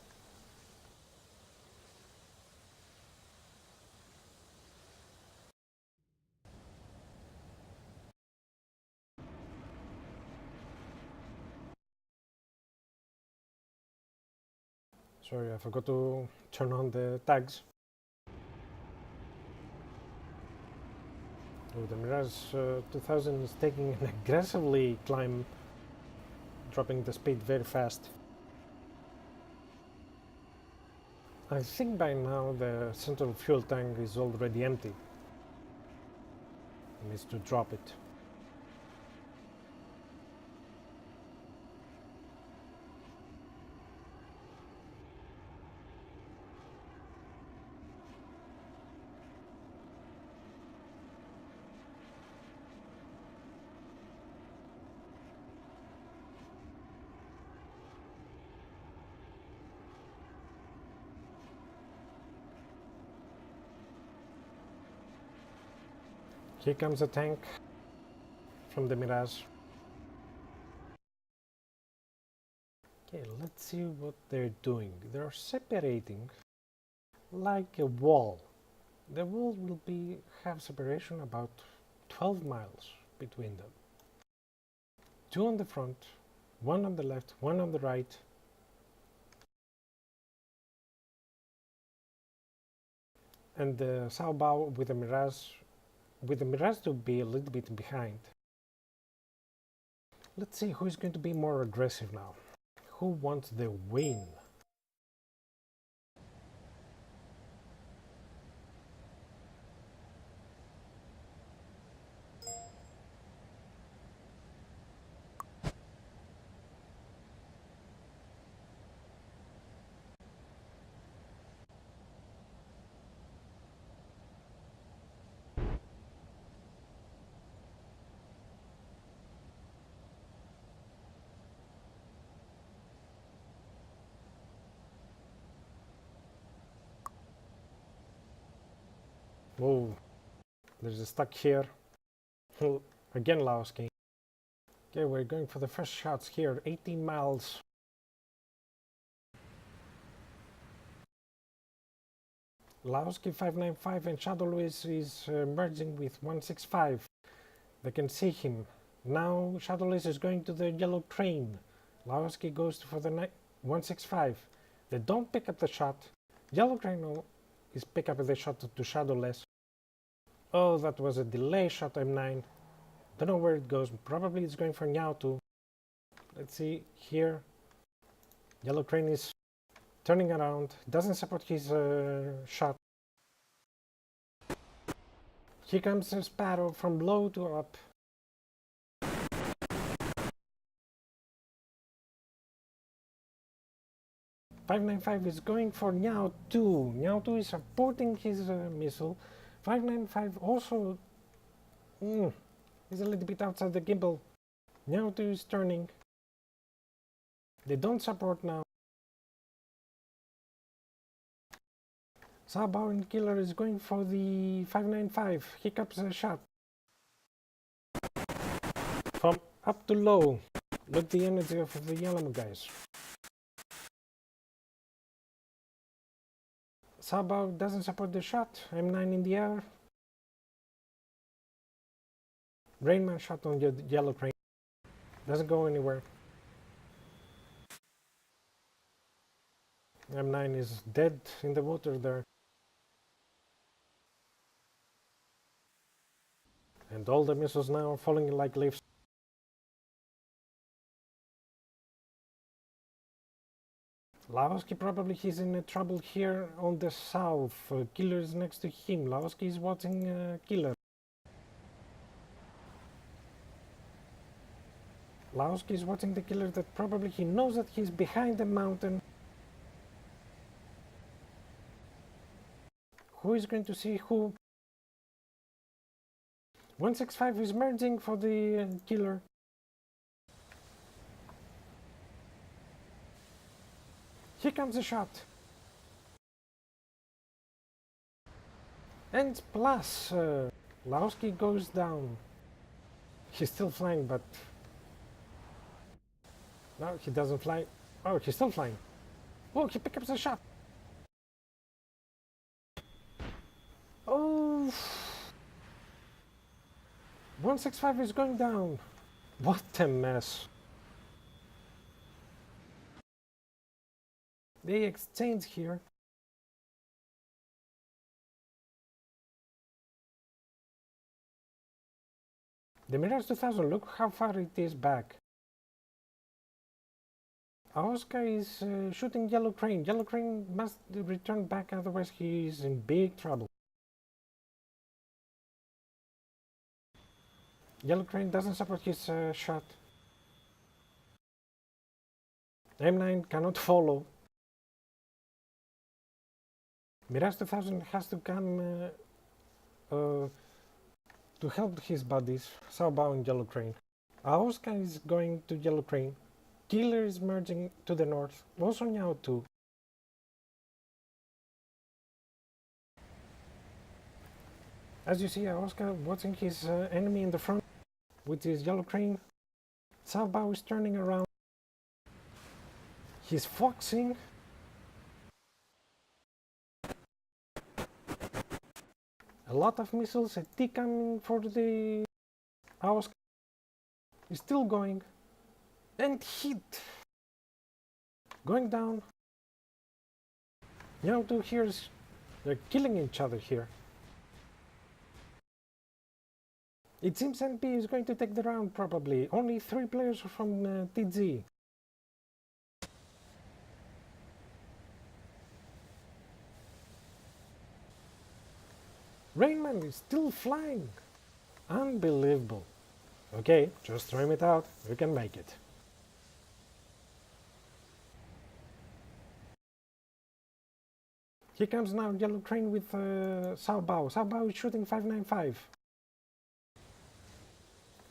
Sorry, I forgot to turn on the tags. Oh, the Mirage 2000 is taking an aggressively climb, dropping the speed very fast. I think by now the central fuel tank is already empty. It needs to drop it. Here comes a tank from the Mirage. Okay, let's see what they're doing. They're separating like a wall. The wall will have separation about 12 miles between them. 2 on the front, 1 on the left, 1 on the right. And the Sao Bao with the Mirage to be a little bit behind. Let's see who is going to be more aggressive now. Who wants the win? Whoa, there's a stuck here. Again, Lowski. Okay, we're going for the first shots here. 18 miles. Laoski 595 and Shadow Lewis is merging with 165. They can see him. Now Shadow Lewis is going to the yellow train. Laoski goes for the 165. They don't pick up the shot. Yellow train is pick up the shot to Shadowless. Oh, that was a delay shot, M9. Don't know where it goes. Probably it's going for Nyautu. Let's see here. Yellow train is turning around. Doesn't support his shot. Here comes a Sparrow from low to up. .595 is going for Nyautu. Nyautu is supporting his missile. 595 also is a little bit outside the gimbal. Nyautu is turning. They don't support now. Sabao and Killer is going for the 595. Hiccups a shot. From up to low. Look the energy of the yellow guys. Sabao doesn't support the shot. M9 in the air. Rainman shot on the yellow train. Doesn't go anywhere. M9 is dead in the water there. And all the missiles now are falling like leaves. Laoski probably he's in trouble here on the south. Killer is next to him. Laoski is watching Killer. Laoski is watching the Killer that probably he knows that he's behind the mountain. Who is going to see who? 165 is merging for the Killer. Here comes a shot. And plus, Laoski goes down. He's still flying, but... No, he doesn't fly. Oh, he's still flying. Oh, he picks up the shot. Oh! 165 is going down. What a mess. They exchange here. The Mirage 2000, look how far it is back. Oscar is shooting Yellow Crane. Yellow Crane must return back, otherwise he is in big trouble. Yellow Crane doesn't support his shot. M9 cannot follow. Mirage 2000 has to come to help his buddies, Saobao and Yellow Crane. Aoska is going to Yellow Crane. Killer is merging to the north, also Nyao too. As you see, Aoska watching his enemy in the front, which is Yellow Crane. Saobao is turning around. He's foxing. A lot of missiles, a T coming for the Aoska. Is still going. And hit. Going down. Nyao two here, they're killing each other here. It seems NP is going to take the round probably. Only 3 players from TG. Rainman is still flying. Unbelievable. Okay, just throw it out. You can make it. Here comes now Yellow Crane with Saobao. Saobao is shooting 595.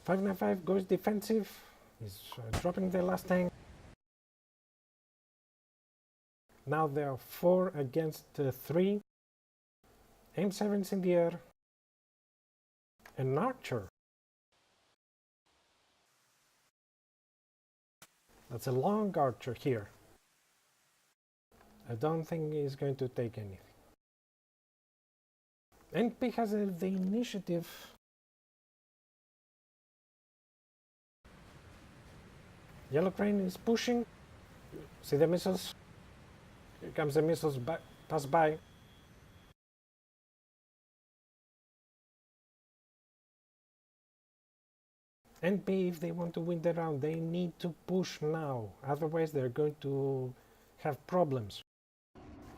595 goes defensive. He's dropping the last tank. Now there are 4 against 3. M7's in the air. An archer. That's a long archer here. I don't think he's going to take anything. NP has the initiative. Yellow Crane is pushing. See the missiles? Here comes the missiles pass by. NP, if they want to win the round, they need to push now. Otherwise, they're going to have problems.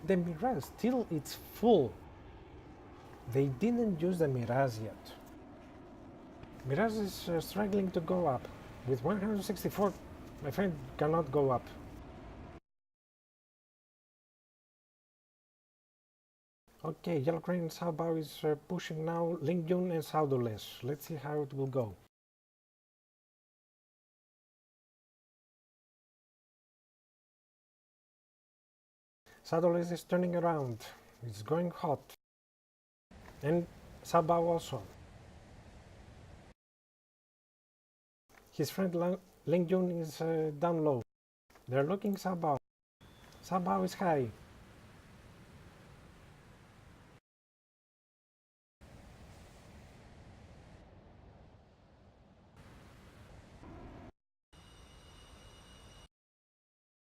The Mirage, still it's full. They didn't use the Mirage yet. Mirage is struggling to go up. With 164, my friend cannot go up. Okay, Yellow Crane and Salbao is pushing now. Ling Yun and Saudoles. Let's see how it will go. Saudoles is turning around. It's going hot. And Salbao also. His friend Ling Yun is down low. They're looking Salbao. Salbao is high.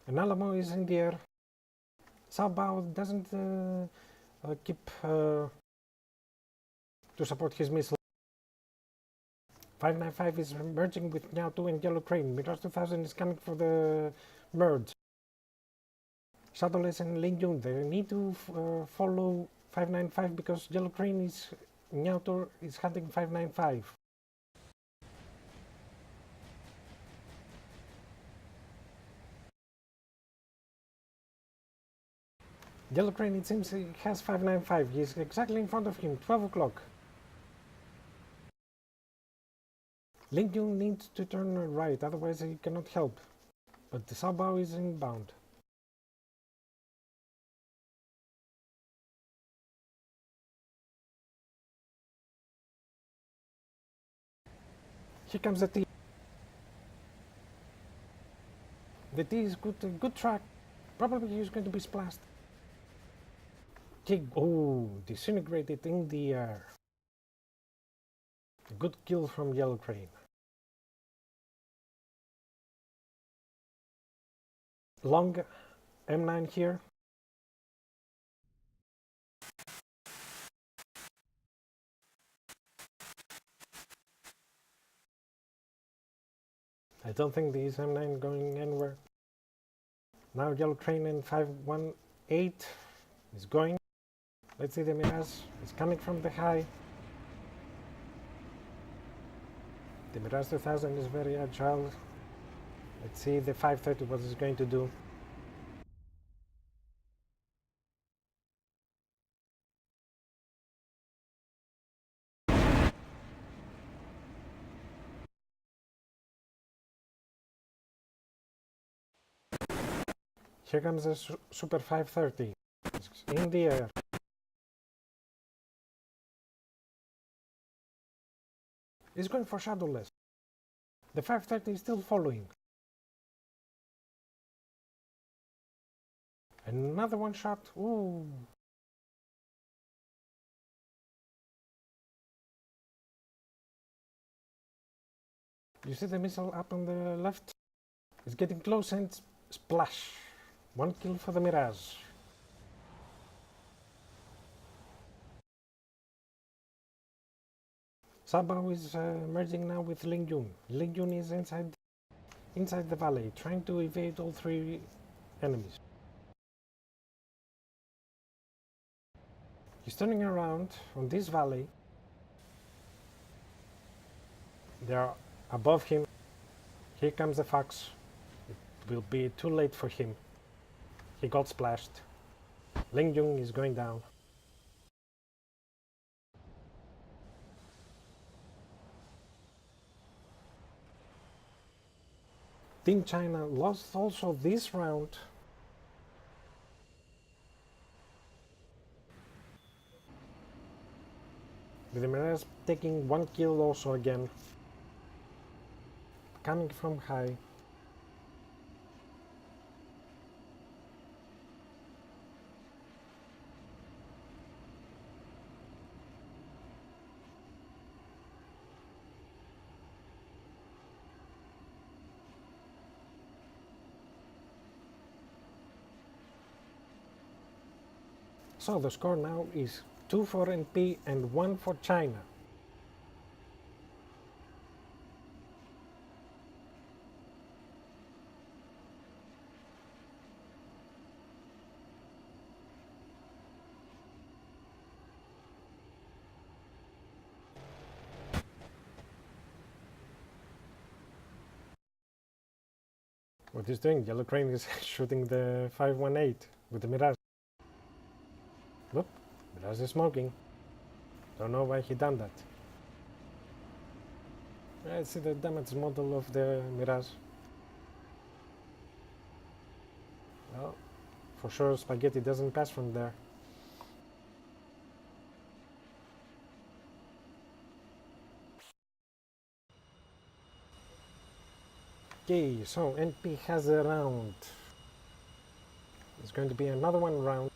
And Alamo is in the air. Salbao doesn't keep to support his missile. 595 is merging with Niao 2 and Yellow Crane. Mirage 2000 is coming for the merge. Shadowless and Ling Yun, they need to follow 595 because Yellow Crane is Niao 2 is hunting 595. Yellow Crane, it seems he has 595. He's exactly in front of him, 12 o'clock. Ling Yun needs to turn right, otherwise he cannot help. But the Salbao is inbound. Here comes the T. The T is good track. Probably he's going to be splashed. Oh, disintegrated in the air. A good kill from Yellow Crane. Long M9 here. I don't think these M9 going anywhere. Now Yellow Crane and 518 is going. Let's see the Mirage. It's coming from the high. The Mirage 2000 is very agile. Let's see the 530 what it's going to do. Here comes the Super 530. It's in the air. It's going for Shadowless. The 530 is still following. Another one shot. Ooh. You see the missile up on the left? It's getting close and splash. One kill for the Mirage. Sabao is merging now with Ling Yun. Ling Yun is inside the valley, trying to evade all three enemies. He's turning around on this valley. They are above him. Here comes the Fox. It will be too late for him. He got splashed. Ling Yun is going down. Team China lost also this round. With the Mirage taking one kill also again. Coming from high. So the score now is 2 for NP and 1 for China. What he's doing, Yellow Crane is shooting the 518 with the Mirage. Whoop, Mirage is smoking. Don't know why he done that. I see the damage model of the Mirage. Well, for sure Spaghetti doesn't pass from there. Okay, so NP has a round. It's going to be another one round.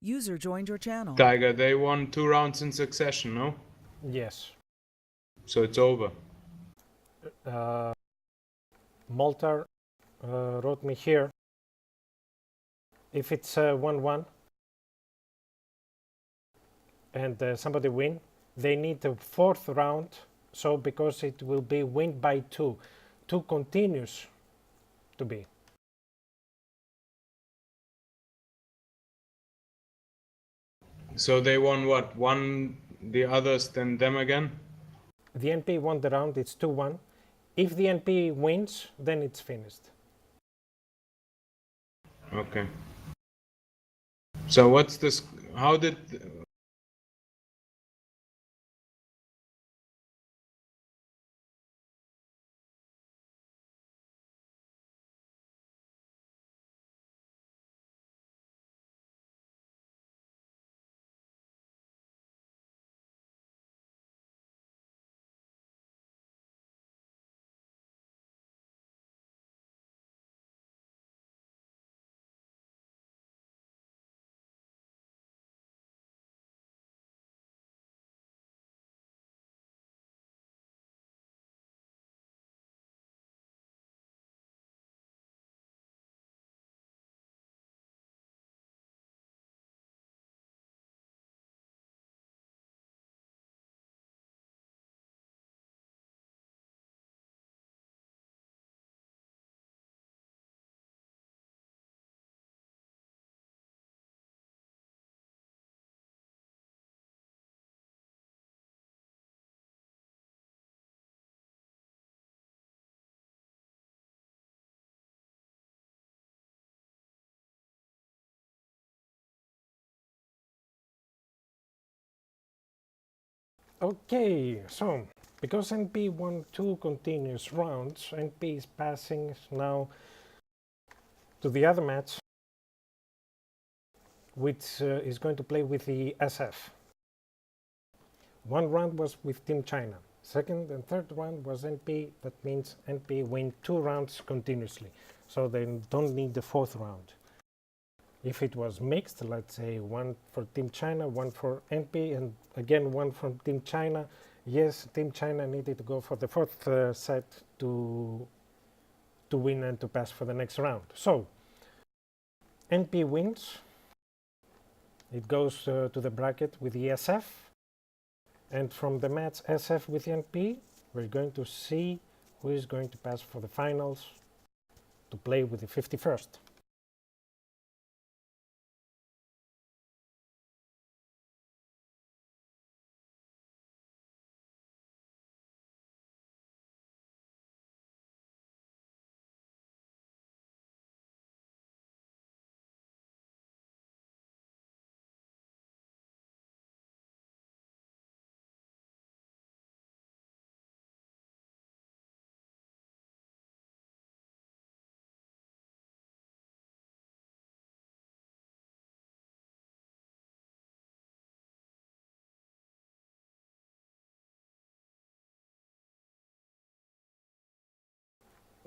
User joined your channel. Tiger, they won 2 rounds in succession, no? Yes. So it's over. Maltar wrote me here. If it's 1-1 and somebody win, they need the 4th round. So because it will be win by 2. 2 continues to be. So they won what? One the others, then them again? The NP won the round, it's 2-1. If the NP wins, then it's finished. Okay. So what's this? How did Okay, so because NP won 2 continuous rounds, NP is passing now to the other match, which is going to play with the SF. One round was with Team China. Second and third round was NP. That means NP win 2 rounds continuously, so they don't need the fourth round. If it was mixed, let's say one for Team China, one for NP, and again one from Team China, yes, Team China needed to go for the fourth set to win and to pass for the next round. So NP wins. It goes to the bracket with the SF. And from the match SF with NP, we're going to see who is going to pass for the finals to play with the 51st.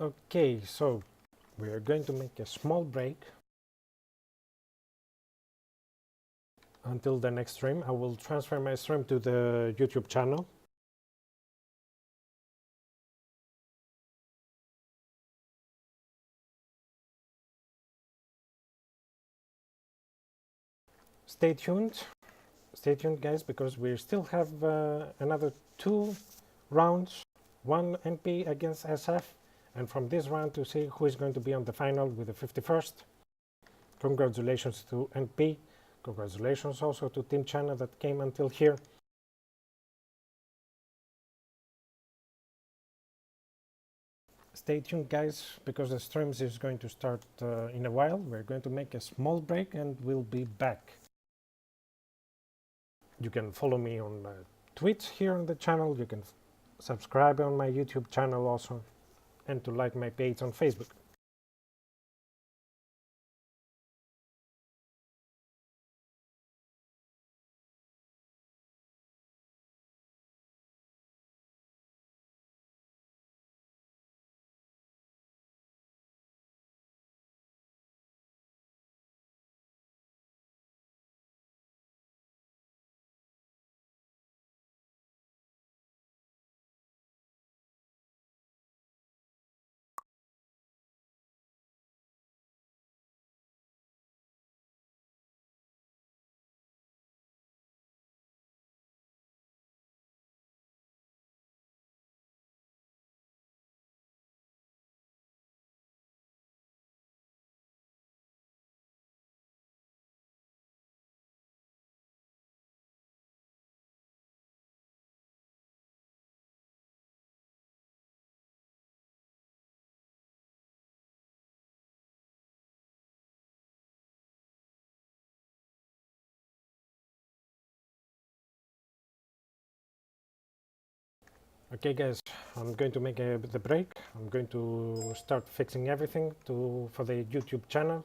Okay, so we are going to make a small break until the next stream. I will transfer my stream to the YouTube channel. Stay tuned guys, because we still have another 2 rounds, one NP against SF, and from this round to see who is going to be on the final with the 51st. Congratulations to NP. Congratulations also to Team China that came until here. Stay tuned guys, because the streams is going to start in a while. We're going to make a small break and we'll be back. You can follow me on Twitch here on the channel. You can subscribe on my YouTube channel also, and to like my page on Facebook. Okay guys, I'm going to make the break. I'm going to start fixing everything for the YouTube channel.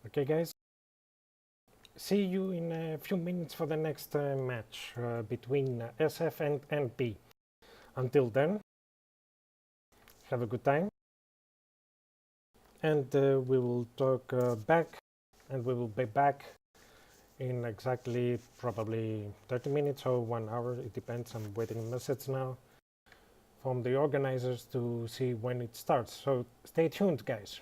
Okay guys, see you in a few minutes for the next match between SF and NP. Until then, have a good time, and we will talk back, and we will be back in exactly probably 30 minutes or 1 hour. It depends. I'm waiting a message now from the organizers to see when it starts. So stay tuned, guys.